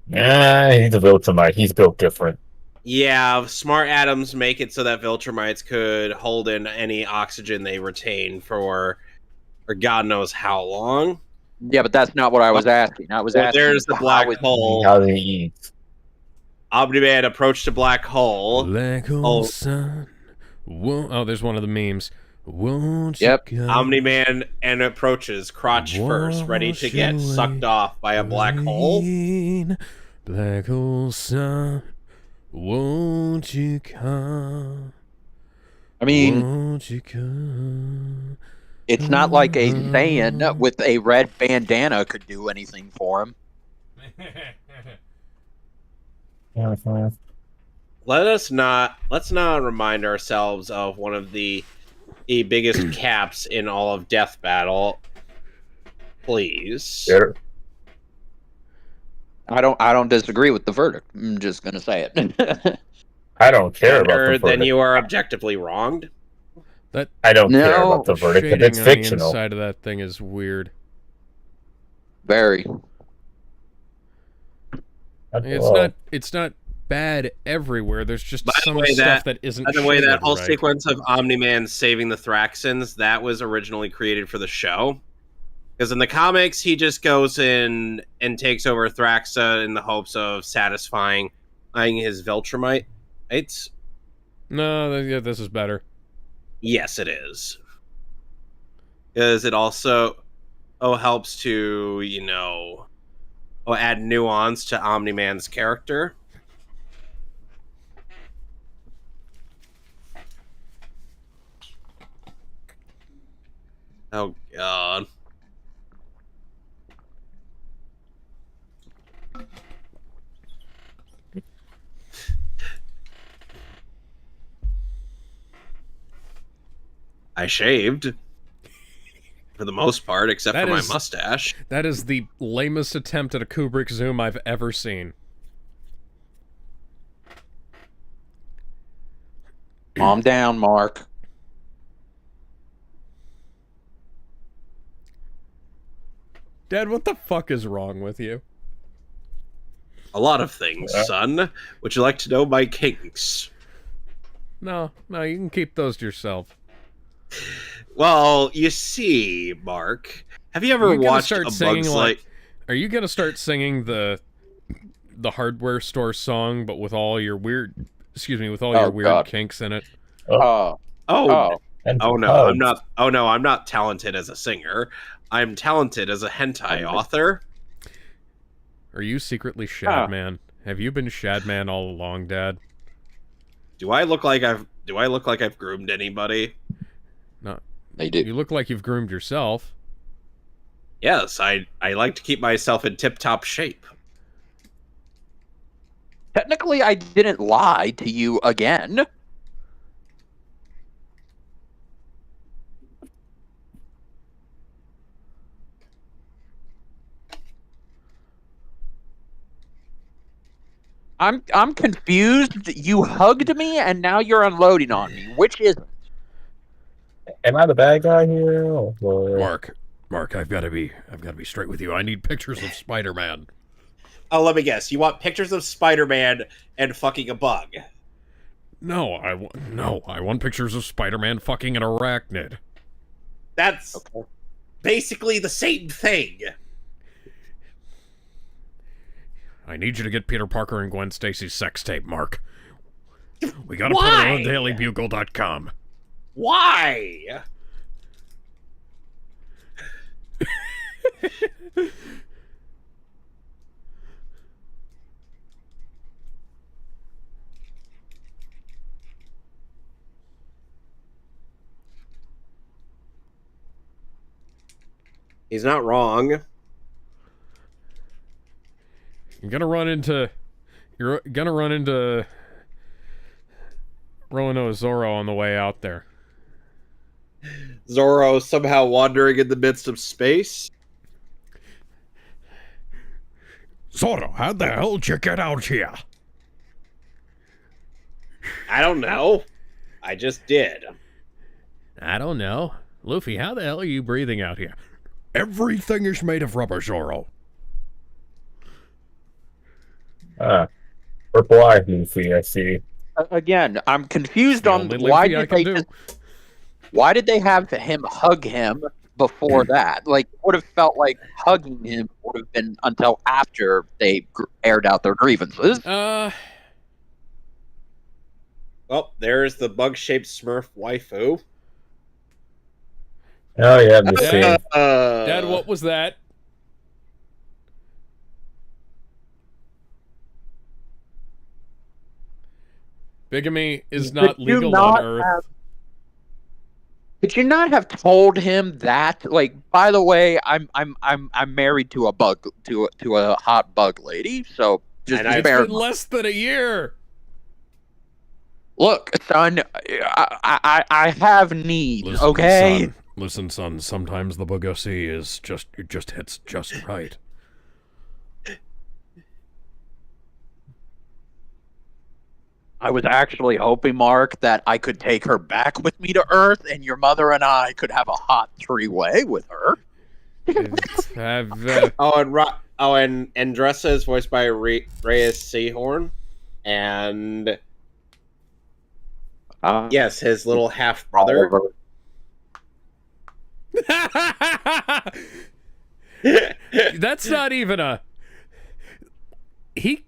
S4: He's a Viltrumite. He's built different.
S1: Yeah, smart atoms make it so that Viltrumites could hold in any oxygen they retain for God knows how long.
S3: Yeah, but that's not what I was asking. I was asking.
S1: There's the black hole.
S4: How they eat.
S1: Omni-Man approached a black hole.
S2: Black hole sun. Oh, there's one of the memes. Won't
S3: yep.
S2: you
S1: Omni-Man and approaches crotch first, ready to get sucked off by a black hole.
S2: Black hole sun. Won't you come?
S3: I mean,
S2: won't you come?
S3: It's not like a Saiyan with a red bandana could do anything for him.
S1: Let's not remind ourselves of one of the biggest caps in all of Death Battle. Please.
S4: Sure.
S3: I don't disagree with the verdict. I'm just gonna say it.
S4: I don't care about the verdict.
S1: Then you are objectively wronged.
S4: I don't care about the verdict, but it's fictional.
S2: The inside of that thing is weird.
S3: Very.
S2: It's not bad everywhere. There's just some stuff that isn't.
S1: By the way, that whole
S2: right.
S1: sequence of Omni-Man saving the Thraxans, that was originally created for the show. Because in the comics, he just goes in and takes over Thraxa in the hopes of satisfying his Viltrumite.
S2: No, this is better.
S1: Yes, it is. Because it also helps to, add nuance to Omni-Man's character. Oh god. I shaved for the most part, except for my mustache.
S2: That is the lamest attempt at a Kubrick zoom I've ever seen.
S6: Calm down, Mark.
S2: Dad, what the fuck is wrong with you?
S1: A lot of things, son. Would you like to know my kinks?
S2: No, you can keep those to yourself.
S1: Well, you see, Mark, have you ever watched A Bug's Life?
S2: Are you gonna start singing the hardware store song, but with all your weird, your weird kinks in it?
S1: No, I'm not. Oh no, I'm not talented as a singer. I'm talented as a hentai author.
S2: Are you secretly Shadman? Have you been Shadman all along, Dad?
S1: Do I look like I've groomed anybody?
S2: No,
S6: they do.
S2: You look like you've groomed yourself.
S1: Yes, I like to keep myself in tip-top shape.
S3: Technically, I didn't lie to you again. I'm confused. You hugged me, and now you're unloading on me. Which is?
S4: Am I the bad guy here? Or...
S5: Mark, I've got to be straight with you. I need pictures of Spider-Man.
S1: Oh, let me guess. You want pictures of Spider-Man and fucking a bug?
S5: No, I want pictures of Spider-Man fucking an arachnid.
S1: That's basically the same thing.
S5: I need you to get Peter Parker and Gwen Stacy's sex tape, Mark. We gotta put it on DailyBugle.com.
S1: Why? He's not wrong.
S2: You're gonna run into Roanoke Zorro on the way out there.
S1: Zorro somehow wandering in the midst of space.
S5: Zorro, how the hell did you get out here?
S1: I don't know. I just did.
S2: I don't know. Luffy, how the hell are you breathing out here?
S5: Everything is made of rubber, Zorro.
S4: Purple eye Luffy, I see.
S3: Again, I'm confused on why did they have him hug him before that? Like, it would have felt like hugging him would have been until after they aired out their grievances.
S1: Well, there's the bug-shaped Smurf waifu.
S4: Oh yeah, the same.
S2: Dad, what was that? Bigamy is not legal on Earth.
S3: Could you not have told him that? Like, by the way, I'm married to a bug to a hot bug lady. So just
S2: it's been less than a year.
S3: Look, son, I have needs. Okay.
S5: Listen, son. Sometimes the bugossi just hits just right.
S3: I was actually hoping, Mark, that I could take her back with me to Earth, and your mother and I could have a hot three-way with her.
S1: And Andressa is voiced by Reyes Seahorn, and yes, his little half brother.
S2: That's not even a. He.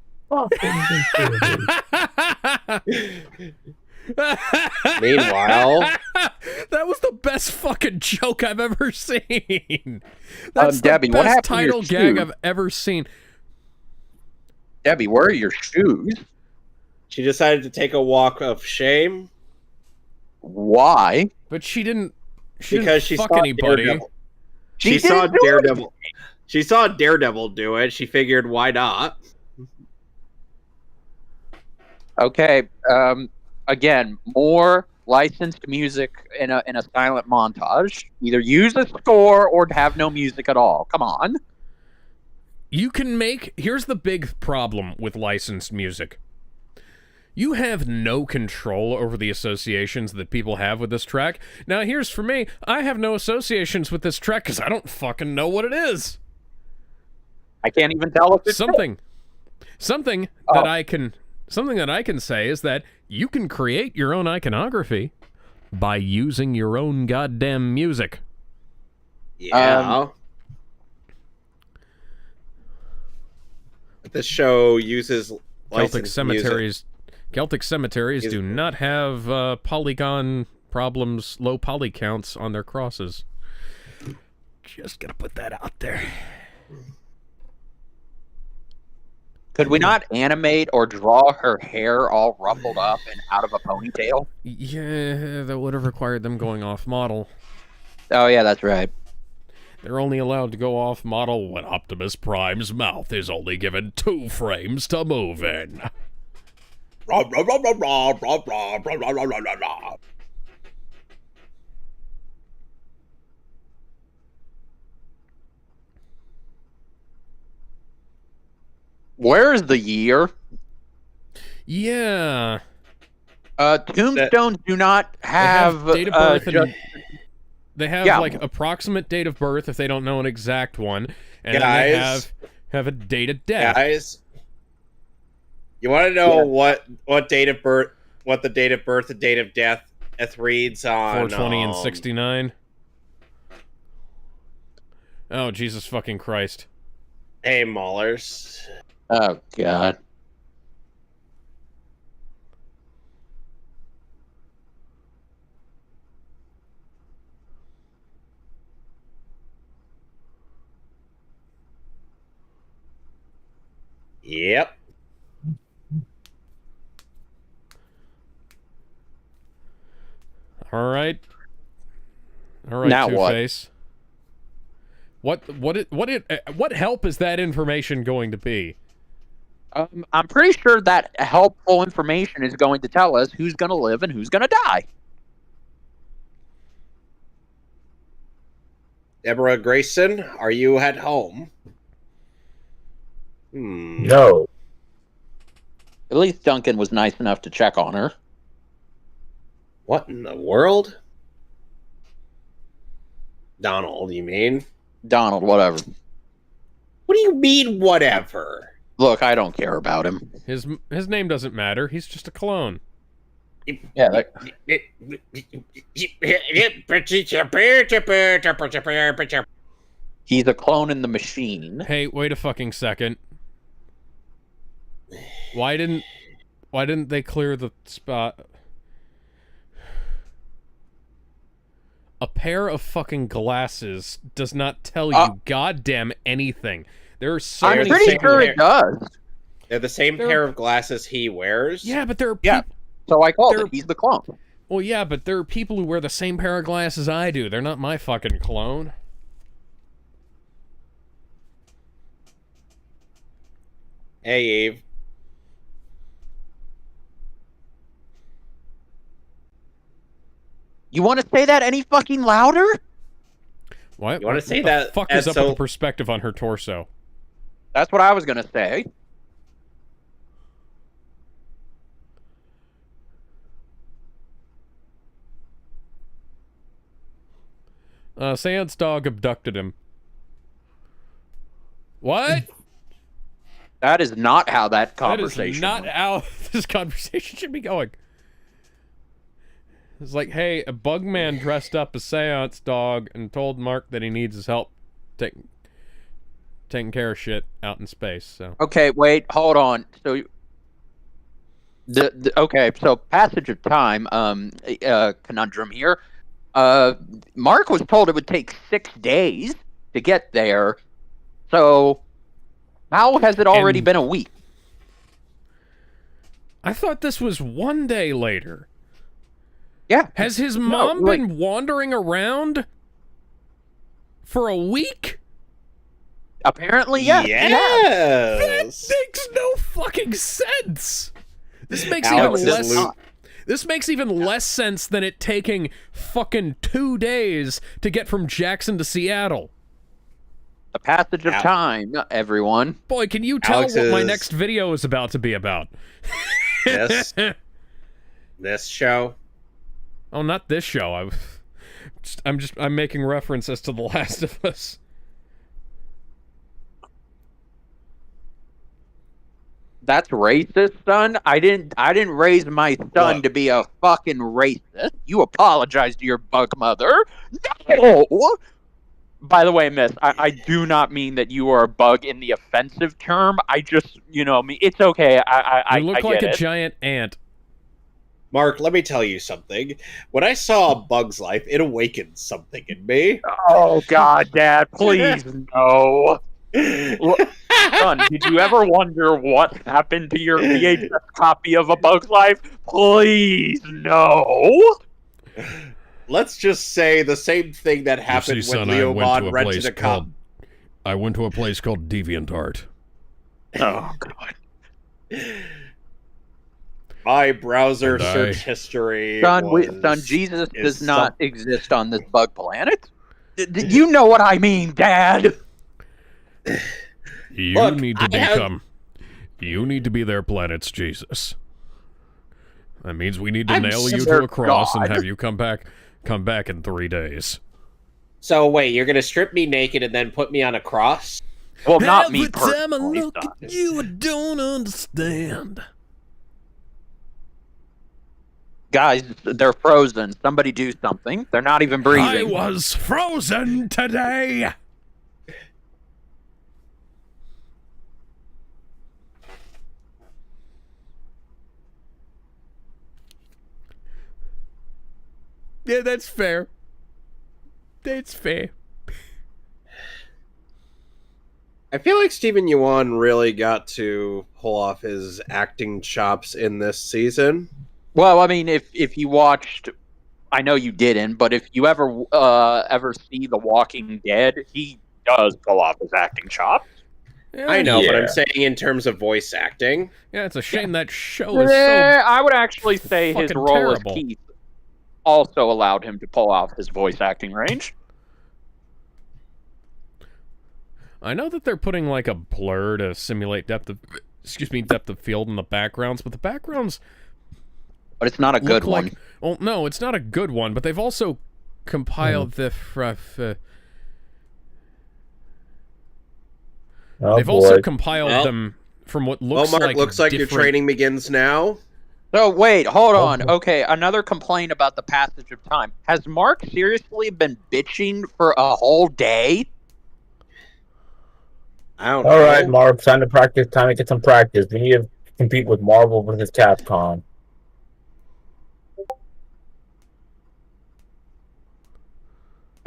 S1: Meanwhile,
S2: that was the best fucking joke I've ever seen. That's
S3: Debbie,
S2: the
S3: what
S2: best
S3: happened to your
S2: title gag
S3: shoes?
S2: I've ever seen.
S3: Debbie, where are your shoes?
S1: she decided to take a walk of shame.
S3: Why?
S2: But she didn't
S1: because she
S2: fuck
S1: saw
S2: anybody.
S1: Daredevil. She saw Daredevil. She saw Daredevil do it. She figured, why not?
S3: Okay. Again, more licensed music in a silent montage. Either use a score or have no music at all. Come on.
S2: You can make... Here's the big problem with licensed music. You have no control over the associations that people have with this track. Now, here's for me. I have no associations with this track because I don't fucking know what it is.
S3: I can't even tell if it's
S2: Something that I can say is that you can create your own iconography by using your own goddamn music.
S1: Yeah. This show uses
S2: Celtic
S1: licensed
S2: cemeteries.
S1: music.
S2: Celtic cemeteries do not have polygon problems, low poly counts on their crosses. Just gonna put that out there.
S3: Could we not animate or draw her hair all ruffled up and out of a ponytail?
S2: Yeah, that would have required them going off model.
S3: Oh, yeah, that's right.
S2: They're only allowed to go off model when Optimus Prime's mouth is only given 2 frames to move in.
S3: Where is the year?
S2: Yeah.
S3: Tombstones do not have
S2: date of birth
S3: just...
S2: They have like approximate date of birth if they don't know an exact one, and then they have a date of death.
S1: Guys, you want to know what date of birth, what the date of birth and date of death reads on
S2: 420 and 69. Oh, Jesus fucking Christ.
S1: Hey, Maulers.
S3: Oh, God.
S1: Yep.
S2: All right.
S3: Now what?
S2: Two-Face. What help is that information going to be?
S3: I'm pretty sure that helpful information is going to tell us who's going to live and who's going to die.
S1: Deborah Grayson, are you at home?
S4: No.
S3: At least Duncan was nice enough to check on her.
S1: What in the world? Donald, you mean?
S3: Donald, whatever.
S1: What do you mean, whatever?
S3: Look, I don't care about him.
S2: His name doesn't matter. He's just a clone.
S3: Yeah. He's a clone in the machine.
S2: Hey, wait a fucking second. Why didn't they clear the spot? A pair of fucking glasses does not tell you goddamn anything. There are so
S3: I'm pretty sure it does.
S1: They're the same pair of glasses he wears.
S2: Yeah, but there are
S3: So I called it. He's the clone.
S2: Well, yeah, but there are people who wear the same pair of glasses I do. They're not my fucking clone.
S1: Hey, Eve.
S3: You want to say that any fucking louder?
S2: What?
S1: You want to say
S2: what
S1: that?
S2: The fuck is up with the perspective on her torso?
S3: That's what I was gonna say.
S2: Seance dog abducted him. What?
S3: That is not how that conversation.
S2: That is not how this conversation should be going. It's like, hey, a bug man dressed up as Seance dog and told Mark that he needs his help taking care of shit out in space. So
S3: okay, wait, hold on. So okay, so passage of time, conundrum here. Mark was told it would take 6 days to get there. So how has it already been a week?
S2: I thought this was 1 day later.
S3: Yeah.
S2: Has his mom been wandering around for a week?
S3: Apparently, yes.
S2: That makes no fucking sense. This makes This makes even less sense than it taking fucking 2 days to get from Jackson to Seattle.
S3: The passage of time, everyone.
S2: Boy, can you tell what my next video is about to be about?
S1: This show?
S2: Oh, not this show. I'm making references to The Last of Us.
S3: That's racist, son. I didn't raise my son to be a fucking racist. You apologize to your bug mother. No. By the way, miss, I do not mean that you are a bug in the offensive term. I just, it's okay.
S2: You look like a giant ant.
S1: Mark, let me tell you something. When I saw A Bug's Life, it awakened something in me.
S3: Oh, God, Dad, please, no. Son, did you ever wonder what happened to your VHS copy of A Bug's Life? Please, no.
S1: Let's just say the same thing that happened when Leo Mod rented a cop.
S5: I went to a place called DeviantArt.
S3: Oh, God.
S1: My browser search history.
S3: Son, Jesus does not exist on this bug planet. You know what I mean, Dad.
S5: You need to be their planet's Jesus. That means we need to nail you to a cross and have you come back in 3 days.
S1: So wait, you're gonna strip me naked and then put me on a cross?
S3: Well, not me personally.
S5: Every time I look at you, I don't understand.
S3: Guys, they're frozen. Somebody do something. They're not even breathing.
S5: I was frozen today.
S2: Yeah, that's fair. That's fair.
S1: I feel like Stephen Yuan really got to pull off his acting chops in this season.
S3: Well, I mean, if you watched, I know you didn't, but if you ever see The Walking Dead, he does pull off his acting chops.
S2: Yeah,
S1: I know, but I'm saying in terms of voice acting.
S2: Yeah, it's a shame that show is so
S3: I would actually say his role
S2: terrible.
S3: as Keith also allowed him to pull off his voice acting range.
S2: I know that they're putting like a blur to simulate depth of field in the backgrounds, but the backgrounds.
S3: But it's not a good one.
S2: Well, no, it's not a good one. But they've also compiled they've also compiled them from what looks like.
S1: Looks like your training begins now.
S3: So wait, hold on. Okay, another complaint about the passage of time. Has Mark seriously been bitching for a whole day?
S1: I don't know.
S4: All right, Mark, time to practice. Time to get some practice. We need to compete with Marvel versus Capcom.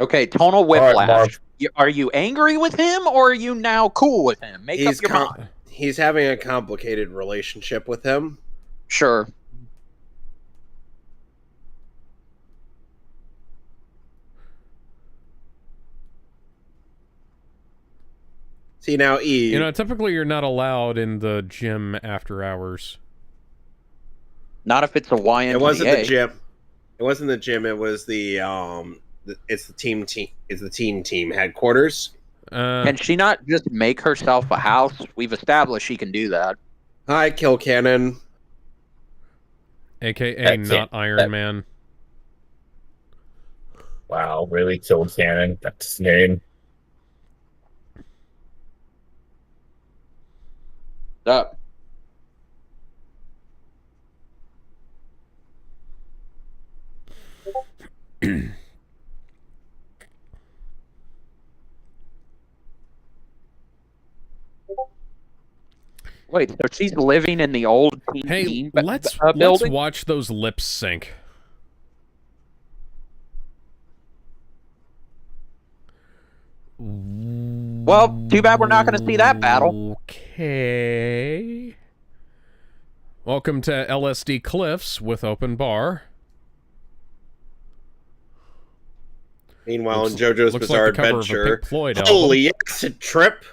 S3: Okay, tonal whiplash.
S4: All right,
S3: are you angry with him, or are you now cool with him? Make up your mind.
S1: He's having a complicated relationship with him.
S3: Sure.
S1: See, now, E.
S2: You know, typically you're not allowed in the gym after hours.
S3: Not if it's a YMCA.
S1: It wasn't the gym. It wasn't the gym. It was the it's the team. It's the team headquarters.
S3: Can she not just make herself a house? We've established she can do that.
S1: Hi, Kill Cannon.
S2: AKA not Iron Man.
S4: Wow, really? Kill Cannon? That's his name.
S3: Up. Wait, so she's living in the old team
S2: let's
S3: building?
S2: watch those lips sync.
S3: Well, too bad we're not going to see that battle.
S2: Okay. Welcome to LSD Cliffs with Open Bar.
S1: Meanwhile, in JoJo's
S2: looks
S1: Bizarre
S2: like the cover of a
S1: Adventure,
S2: Pink Floyd
S1: holy
S2: album.
S1: acid trip!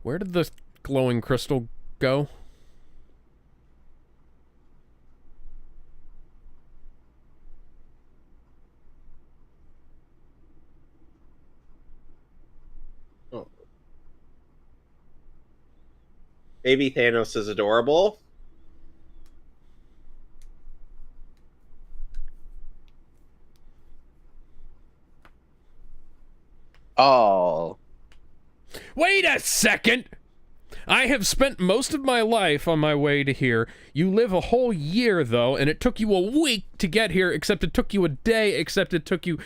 S2: Where did the glowing crystal go?
S1: Oh. Baby Thanos is adorable.
S6: Oh.
S2: Wait a second! I have spent most of my life on my way to here. You live a whole year, though, and it took you a week to get here, except it took you a day, except it took you...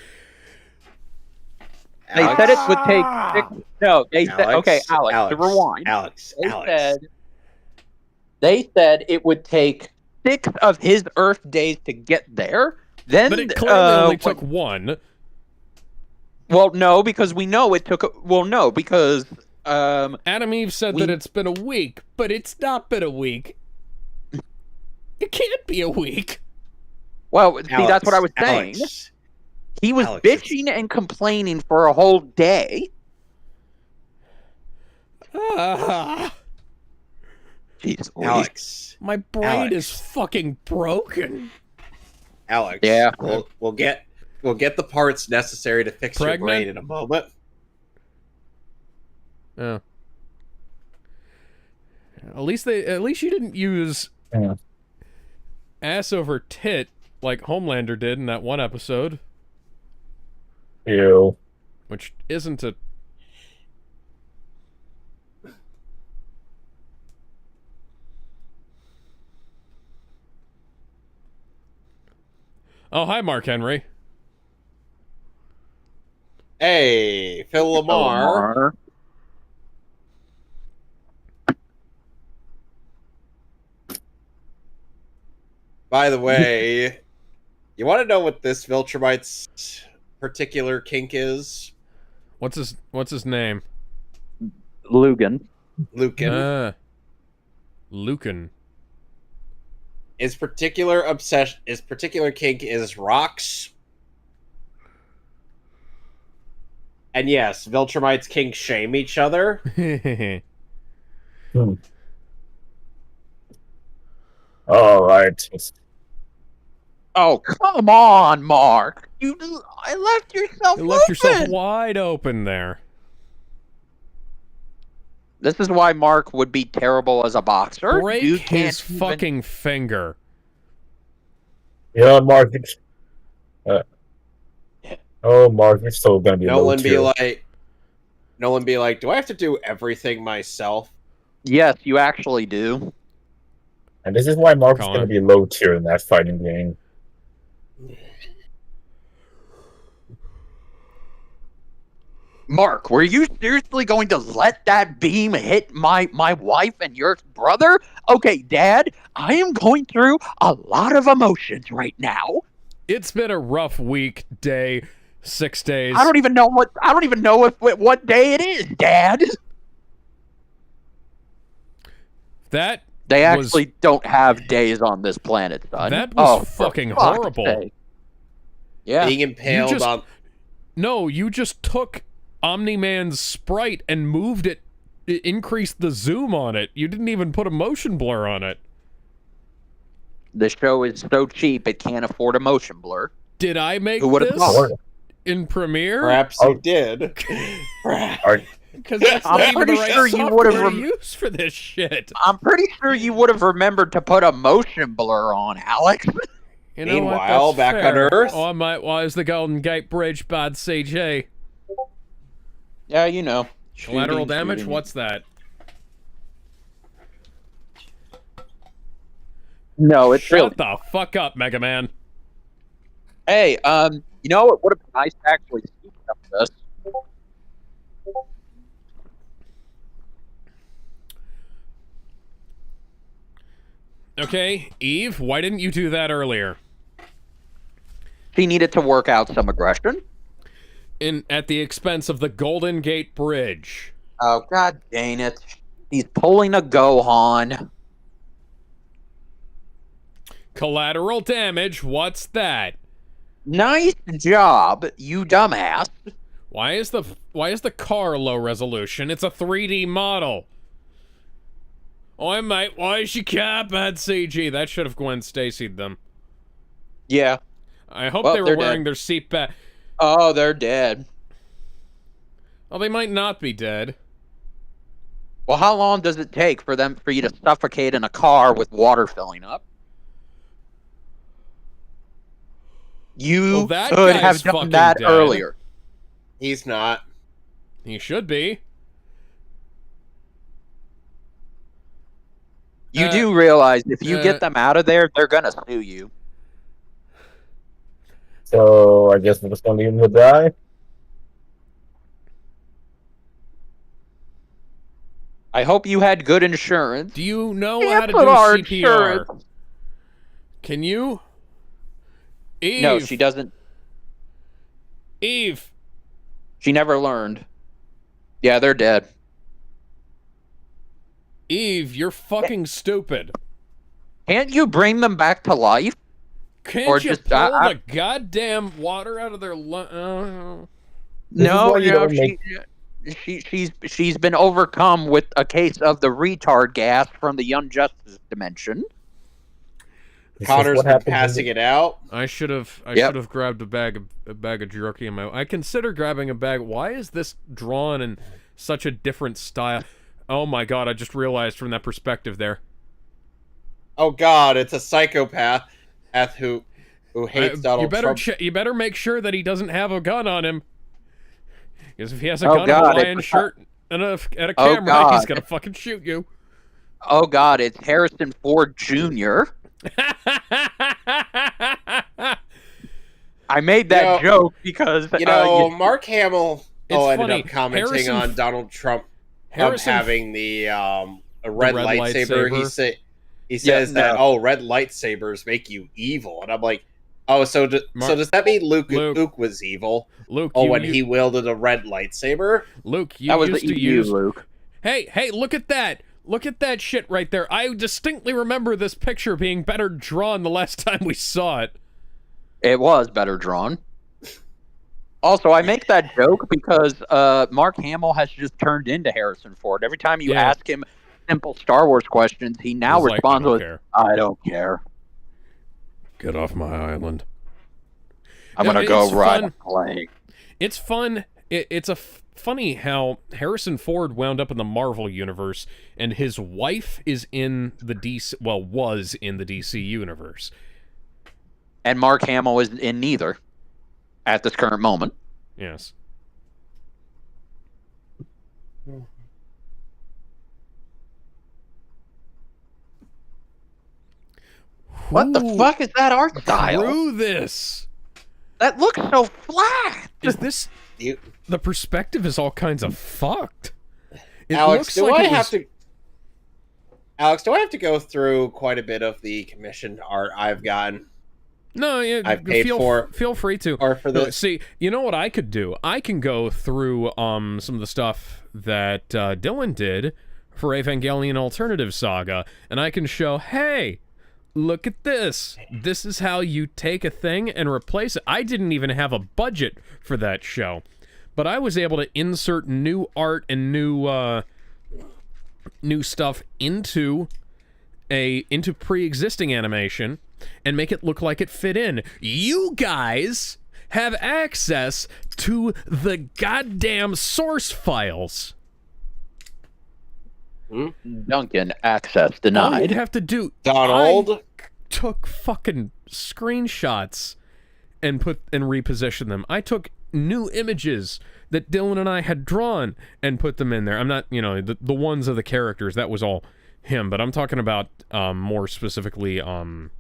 S3: They said it would take 6... No, they said... Okay, Alex, to rewind. They said it would take 6 of his Earth days to get there. Then,
S2: but it clearly only took 1.
S3: Well, no, because we know it took... Well, no, because...
S2: Adam Eve said that it's been a week, but it's not been a week. It can't be a week.
S3: Well, see, that's what I was saying. He was bitching and complaining for a whole day. Jeez,
S1: Alex.
S2: My brain is fucking broken.
S1: Alex.
S3: Yeah.
S1: We'll get the parts necessary to fix your brain in a moment.
S2: Oh. At least you didn't use ass over tit like Homelander did in that one episode.
S4: Ew.
S2: Which isn't a... Oh, hi, Mark Henry.
S1: Hey, Phil Lamar. By the way, you want to know what this Viltrumite's particular kink is?
S2: What's his name?
S3: Lucan.
S1: Lucan.
S2: Lucan.
S1: His particular kink is rocks. And yes, Viltrumites kink shame each other.
S4: All right.
S3: Oh, come on, Mark. I left yourself
S2: You left yourself wide open there.
S3: This is why Mark would be terrible as a boxer.
S2: Break his fucking finger.
S4: Yeah, Mark. Mark, you're still gonna be
S1: Nolan be like, do I have to do everything myself?
S3: Yes, you actually do.
S4: And this is why Mark's going to be low tier in that fighting game.
S3: Mark, were you seriously going to let that beam hit my wife and your brother? Okay, Dad, I am going through a lot of emotions right now.
S2: It's been a rough week, day, 6 days.
S3: I don't even know what day it is, Dad. They actually don't have days on this planet, son.
S2: That was fucking horrible.
S3: Yeah.
S1: Being impaled on...
S2: No, you just took Omni-Man's sprite and moved it, increased the zoom on it. You didn't even put a motion blur on it.
S3: The show is so cheap it can't afford a motion blur.
S2: Did I make
S3: this
S2: in Premiere?
S1: Perhaps you did.
S2: Because that's not even the right software to use for this shit.
S3: I'm pretty sure you would have remembered to put a motion blur on, Alex.
S2: You know
S1: Meanwhile, back on Earth.
S2: Oh, I might was the Golden Gate Bridge bad CG.
S3: Yeah, you know.
S2: Collateral damage? What's that?
S3: No, it's
S2: Shut the fuck up, Mega Man.
S3: Hey, you know what would have been nice to actually see some of this?
S2: Okay, Eve, why didn't you do that earlier?
S3: She needed to work out some aggression.
S2: At the expense of the Golden Gate Bridge.
S3: Oh, god dang it. He's pulling a Gohan.
S2: Collateral damage, what's that?
S3: Nice job, you dumbass.
S2: Why is the car low resolution? It's a 3D model. Oi, mate, why is your car bad CG? That should have Gwen Stacy'd them.
S3: Yeah.
S2: I hope they were wearing their seatbelt.
S3: Oh, they're dead.
S2: Well, they might not be dead.
S3: Well, how long does it take for you to suffocate in a car with water filling up? You could have done that earlier.
S1: He's not.
S2: He should be.
S3: You do realize if you get them out of there, they're gonna sue you.
S4: So I guess we're just gonna leave him to die.
S3: I hope you had good insurance.
S2: Do you know how to do CPR? Insurance. Can you? Eve.
S3: No, she doesn't.
S2: Eve.
S3: She never learned. Yeah, they're dead.
S2: Eve, you're fucking stupid.
S3: Can't you bring them back to life?
S2: Can't you just pull the goddamn water out of their
S3: No, she's been overcome with a case of the retard gas from the Young Justice dimension.
S1: Connor's been passing it out.
S2: I should have grabbed a bag of jerky in my. I consider grabbing a bag. Why is this drawn in such a different style? Oh my god! I just realized from that perspective there.
S1: Oh god! It's a psychopath who hates Donald Trump.
S2: You better make sure that he doesn't have a gun on him. Because if he has a gun, a Hawaiian shirt, and a camera, he's gonna fucking shoot you.
S3: Oh god! It's Harrison Ford Jr. I made that joke because
S1: Mark Hamill ended up commenting on Donald Trump having the a red lightsaber. He says that red lightsabers make you evil, and I'm like, so does that mean Luke was evil?
S2: Luke,
S1: when he wielded a red lightsaber?
S2: Luke, you used to use Luke. Hey, look at that. Look at that shit right there. I distinctly remember this picture being better drawn the last time we saw it.
S3: It was better drawn. Also, I make that joke because Mark Hamill has just turned into Harrison Ford. Every time you ask him simple Star Wars questions, he now responds with, I don't care.
S5: Get off my island.
S3: I'm going to go ride a plane.
S2: It's fun. It's funny how Harrison Ford wound up in the Marvel universe, and his wife is in the was in the DC universe.
S3: And Mark Hamill is in neither at this current moment.
S2: Yes.
S3: What the fuck is that art style?
S2: Through this.
S3: That looks so flat.
S2: Is this... The perspective is all kinds of fucked.
S1: Alex, do I have to go through quite a bit of the commissioned art I've gotten?
S2: No, feel free to.
S1: Or for this.
S2: See, you know what I could do? I can go through some of the stuff that Dylan did for Evangelion Alternative Saga, and I can show, hey, look at this. This is how you take a thing and replace it. I didn't even have a budget for that show, but I was able to insert new art and new stuff into pre-existing animation and make it look like it fit in. You guys have access to the goddamn source files.
S3: Duncan, access denied.
S2: All you have to do,
S1: Donald,
S2: I took fucking screenshots and repositioned them. I took new images that Dylan and I had drawn and put them in there. I'm not, the ones of the characters, that was all him, but I'm talking about more specifically some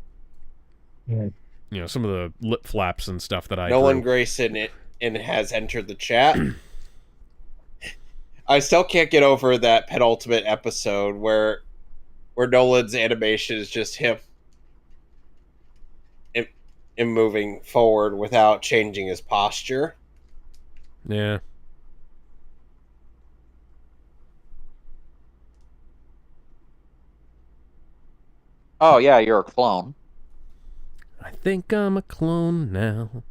S2: of the lip flaps and stuff that I
S1: Nolan Grayson has entered the chat. I still can't get over that penultimate episode where Nolan's animation is just him moving forward without changing his posture.
S2: Yeah.
S3: Oh yeah, you're a clone.
S5: I think I'm a clone now.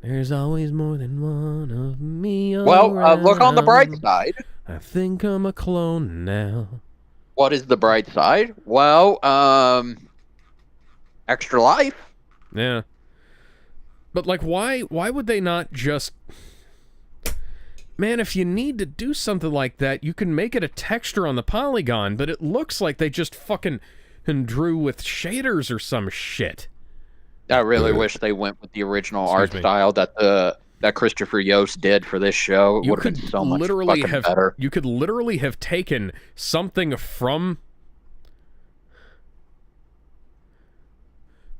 S5: There's always more than one of me around.
S3: Well, look on the bright side.
S5: I think I'm a clone now.
S3: What is the bright side? Well, extra life.
S5: Yeah. But, like, why would they not just... Man, if you need to do something like that, you can make it a texture on the polygon, but it looks like they just fucking drew with shaders or some shit.
S3: I really wish they went with the original art style that Christopher Yost did for this show. It would have been so much fucking better.
S5: You could literally have taken something from...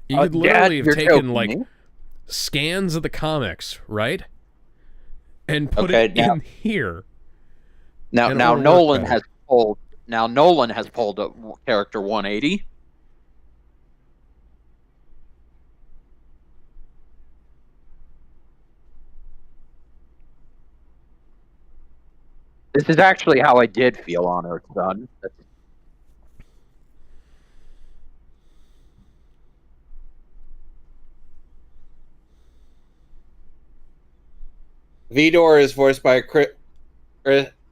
S5: You could literally have taken, like, scans of the comics, right? And put it in here.
S3: Now Nolan has pulled a character 180. This is actually how I did feel on Earth, son.
S1: Vidor is voiced by Chris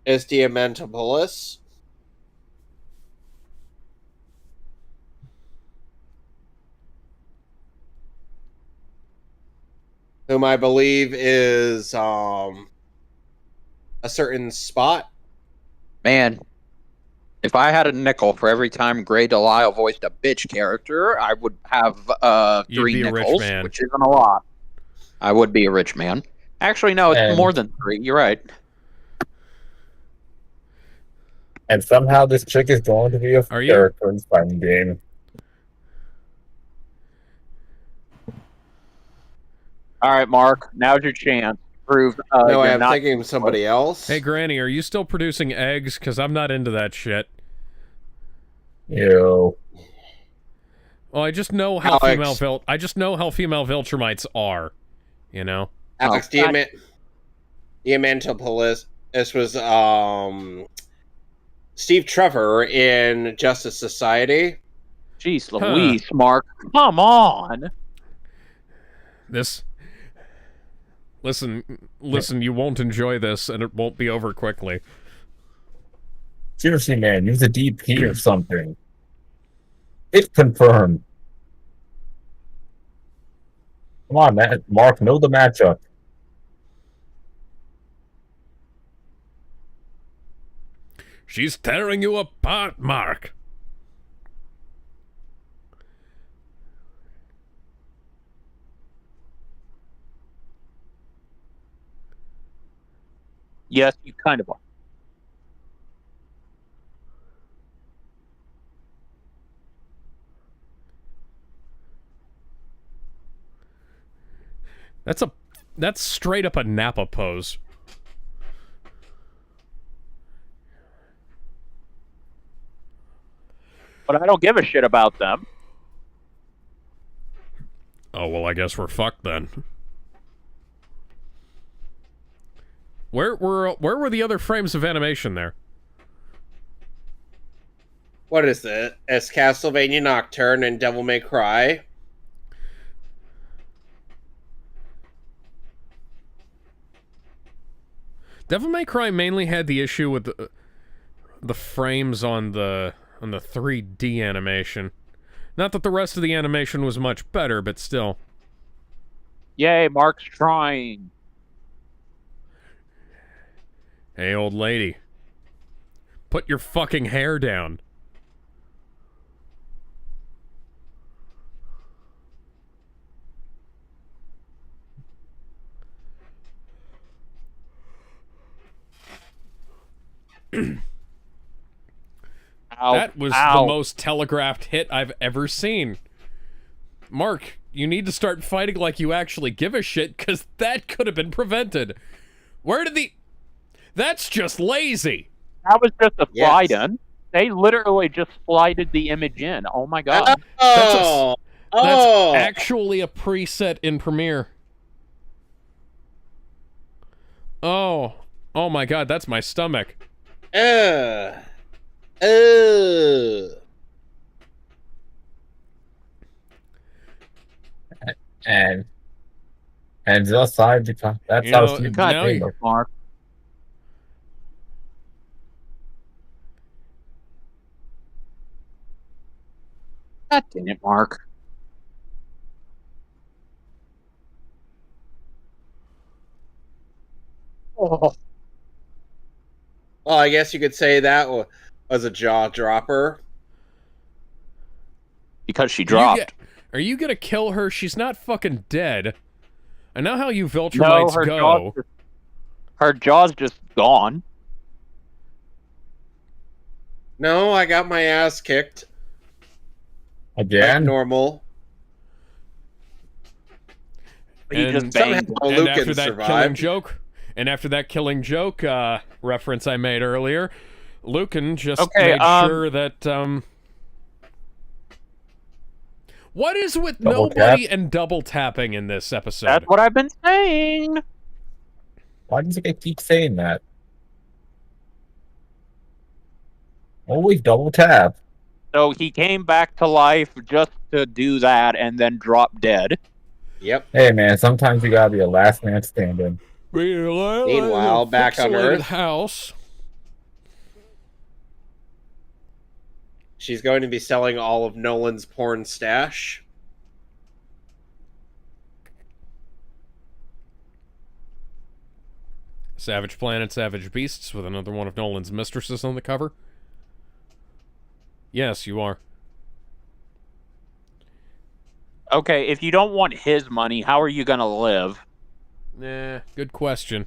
S1: Diamantopoulos. Whom I believe is a certain Spot.
S3: Man, if I had a nickel for every time Grey Delisle voiced a bitch character, I would have 3 nickels, which isn't a lot. I would be a rich man. Actually, no, it's more than 3. You're right.
S4: And somehow this chick is going to be a character in the fighting game.
S3: All right, Mark, now's your chance. Prove.
S1: No, I'm thinking of somebody else.
S5: Hey, Granny, are you still producing eggs? Because I'm not into that shit.
S4: Ew.
S5: Well, I just know how female Viltrumites are. You know.
S1: Alex Diamantopoulos. This was Steve Trevor in Justice Society.
S3: Jeez Louise, Mark. Come on.
S5: Listen, you won't enjoy this, and it won't be over quickly.
S4: Seriously, man, use a DP or something. It's confirmed. Come on, man. Mark, know the matchup.
S5: She's tearing you apart, Mark.
S3: Yes, you kind of are.
S5: That's straight up a Nappa pose.
S3: But I don't give a shit about them.
S5: Oh, well, I guess we're fucked then. Where were the other frames of animation there?
S1: What is it? It's Castlevania Nocturne and Devil May Cry.
S5: Devil May Cry mainly had the issue with the frames on the 3D animation. Not that the rest of the animation was much better, but still.
S3: Yay, Mark's trying.
S5: Hey, old lady. Put your fucking hair down. That was the most telegraphed hit I've ever seen. Mark, you need to start fighting like you actually give a shit, because that could have been prevented. Where did the... That's just lazy.
S3: That was just a slide in. They literally just slided the image in. Oh my god.
S1: That's
S5: actually a preset in Premiere. Oh my god, that's my stomach.
S4: And just side because that's
S5: You
S4: how
S5: know,
S4: she
S3: God
S5: now
S3: damn
S5: you-
S3: it, Mark. God damn it, Mark. Oh.
S1: Well, I guess you could say that was a jaw dropper.
S3: Because she dropped.
S5: Are you gonna kill her? She's not fucking dead. I know how you
S3: No,
S5: Viltrumites go.
S3: her jaw's just gone.
S1: No, I got my ass kicked. Like
S4: again.
S1: normal.
S3: He
S5: And
S3: just banged.
S1: somehow
S5: And
S1: Lucan
S5: after that
S1: survived.
S5: after that killing joke reference I made earlier, Lucan just
S3: Okay,
S5: made sure that what is with
S4: Double
S5: nobody and double tapping in this episode?
S3: That's what I've been saying.
S4: Why does it keep saying that? Always double tap.
S3: So he came back to life just to do that and then drop dead.
S1: Yep.
S4: Hey man, sometimes you gotta be a last man standing.
S1: Meanwhile, back on
S5: Pixelated
S1: Earth.
S5: house.
S1: She's going to be selling all of Nolan's porn stash.
S5: Savage Planet, Savage Beasts with another one of Nolan's mistresses on the cover. Yes, you are.
S3: Okay, if you don't want his money, how are you going to live?
S5: Nah, good question.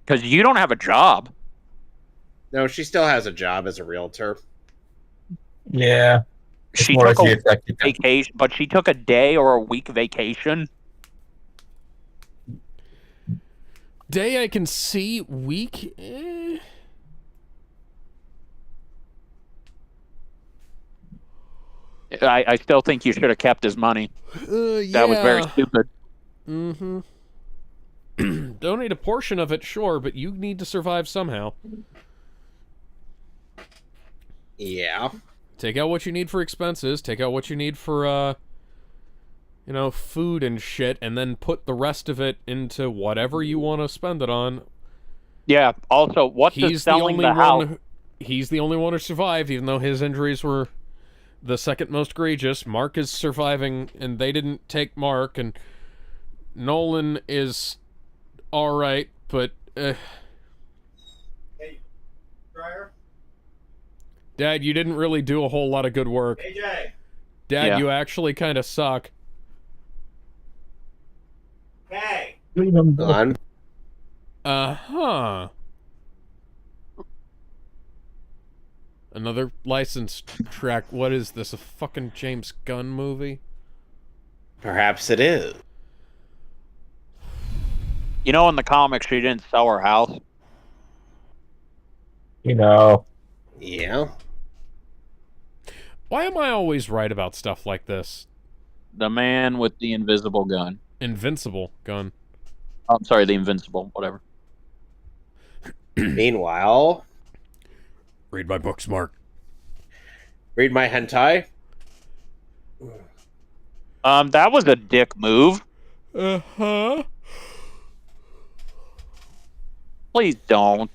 S3: Because you don't have a job.
S1: No, she still has a job as a realtor.
S4: Yeah.
S3: She took a vacation, but she took a day or a week vacation.
S5: Day I can see, week?
S3: I still think you should have kept his money.
S5: Yeah.
S3: That was very stupid.
S5: Mm-hmm. Donate a portion of it, sure, but you need to survive somehow.
S1: Yeah.
S5: Take out what you need for expenses, take out what you need for, you know, food and shit, and then put the rest of it into whatever you want to spend it on.
S3: Yeah, also, what's
S5: He's the only one. He's the only one who survived, even though his injuries were the second most egregious. Mark is surviving, and they didn't take Mark, and Nolan is alright, but... Hey, dryer? Dad, you didn't really do a whole lot of good work.
S1: AJ!
S5: Dad,
S3: Yeah.
S5: you actually kind of suck.
S1: Hey!
S4: Freedom.
S1: On.
S5: Uh-huh. Another licensed track. What is this, a fucking James Gunn movie?
S1: Perhaps it is.
S3: You know, in the comics, she didn't sell her house.
S4: You know.
S1: Yeah.
S5: Why am I always right about stuff like this?
S3: The man with the invisible gun.
S5: Invincible gun.
S3: Oh, I'm sorry, the invincible, whatever.
S1: Meanwhile,
S5: Read my books, Mark.
S1: read my hentai.
S3: That was a dick move.
S5: Uh-huh.
S3: Please don't.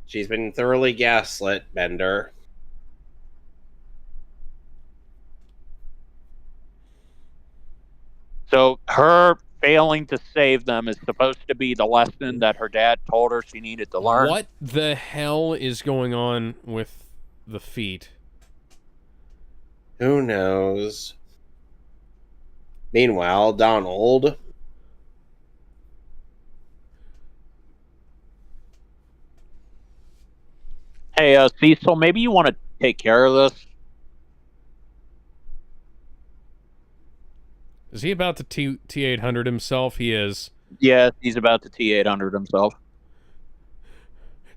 S1: She's been thoroughly gaslit, Bender.
S3: So her failing to save them is supposed to be the lesson that her dad told her she needed to learn.
S5: What the hell is going on with the feet?
S1: Who knows? Meanwhile, Donald.
S3: Hey, Cecil, maybe you want to take care of this?
S5: Is he about to T-800 himself? He is.
S3: Yes, he's about to T-800 himself.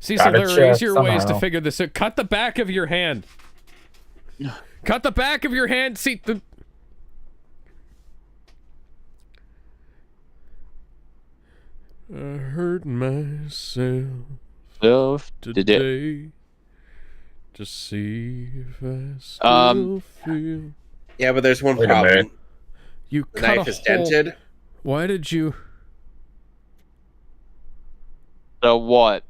S5: Cecil,
S4: Gotta
S5: there are
S4: check
S5: easier ways to
S4: somehow.
S5: figure this out. Cut the back of your hand. Cut the back of your hand. See the. I hurt myself
S3: So,
S5: today. To see if I still feel.
S1: Yeah, but there's one
S4: Wait a
S1: problem.
S4: minute.
S5: You
S1: The
S5: cut
S1: knife
S5: a
S1: is
S5: hole.
S1: dented.
S5: Why did you?
S3: So what?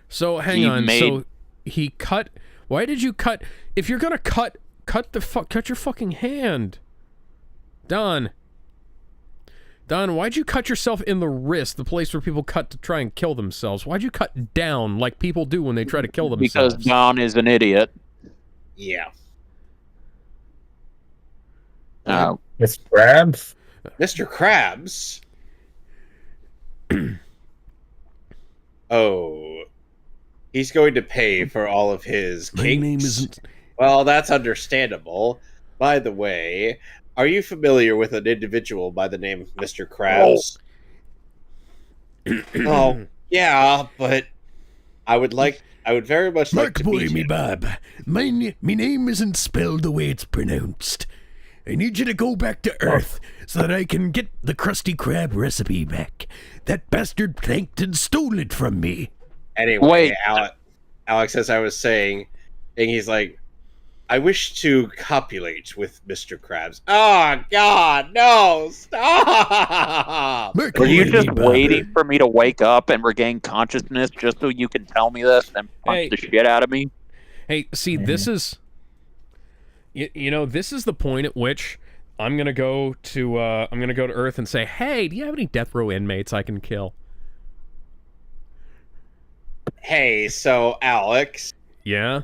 S5: So hang
S3: He
S5: on.
S3: made-
S5: So he cut. Why did you cut? If you're gonna cut your fucking hand. Don, why'd you cut yourself in the wrist, the place where people cut to try and kill themselves? Why'd you cut down like people do when they try to kill themselves?
S3: Because Don is an idiot.
S1: Yeah.
S4: Miss Krabs?
S1: Mr. Krabs. Oh. He's going to pay for all of his
S5: My
S1: kinks.
S5: name isn't.
S1: Well, that's understandable. By the way, are you familiar with an individual by the name of Mr. Krabs? Oh, yeah, but I would very much like to meet
S5: me
S1: him.
S5: Bob. My name isn't spelled the way it's pronounced. I need you to go back to Earth so that I can get the Krusty Krab recipe back. That bastard Plankton stole it from me.
S1: Anyway,
S3: Wait.
S1: Alex, as I was saying, and he's like, I wish to copulate with Mr. Krabs. Oh, God, no, stop!
S3: Were you just waiting for me to wake up and regain consciousness just so you can tell me this and punch the shit out of me?
S5: Hey, see, this is... You know, this is the point at which I'm gonna go to Earth and say, hey, do you have any death row inmates I can kill?
S1: Hey, so, Alex...
S5: Yeah?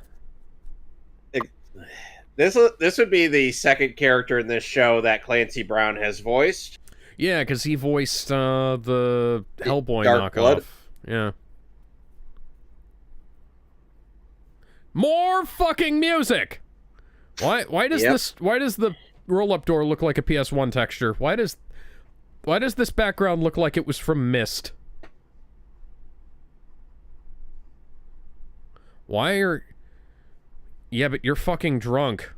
S1: This would be the second character in this show that Clancy Brown has voiced.
S5: Yeah, because he voiced the Hellboy
S1: Dark
S5: knockoff.
S1: Blood.
S5: Yeah. More fucking music. Why does the roll-up door look like a PS1 texture? Why does this background look like it was from Myst? Yeah, but you're fucking drunk.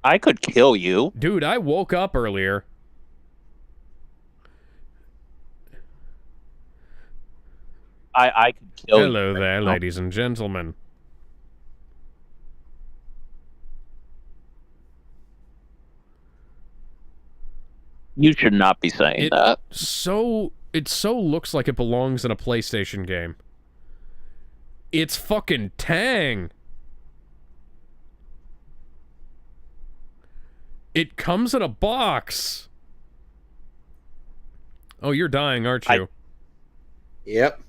S3: I could kill you.
S5: Dude, I woke up earlier.
S3: I could kill you.
S5: Hello there, ladies and gentlemen.
S3: You should not be saying that.
S5: It so looks like it belongs in a PlayStation game. It's fucking Tang. It comes in a box. Oh, you're dying, aren't you?
S1: Yep.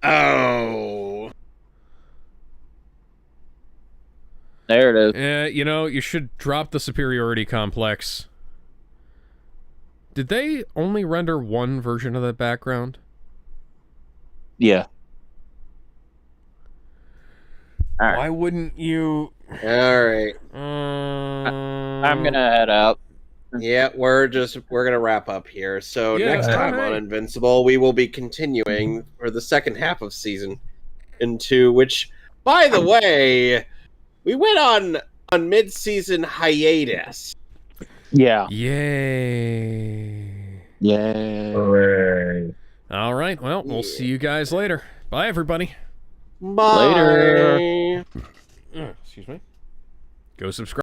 S1: Oh.
S3: There it is.
S5: Yeah, you know, you should drop the superiority complex. Did they only render one version of that background?
S3: Yeah. All right.
S5: Why wouldn't you...
S1: All right.
S3: I'm gonna head out.
S1: Yeah, we're gonna wrap up here. So
S5: Yeah,
S1: next time on
S5: alright.
S1: Invincible, we will be continuing for the second half of season 2, which, by the way, we went on mid-season hiatus.
S3: Yeah.
S5: Yay.
S3: Yeah.
S4: Hooray.
S5: All right, well, we'll see you guys later. Bye, everybody.
S1: Bye.
S3: Later.
S5: Excuse me. Go subscribe.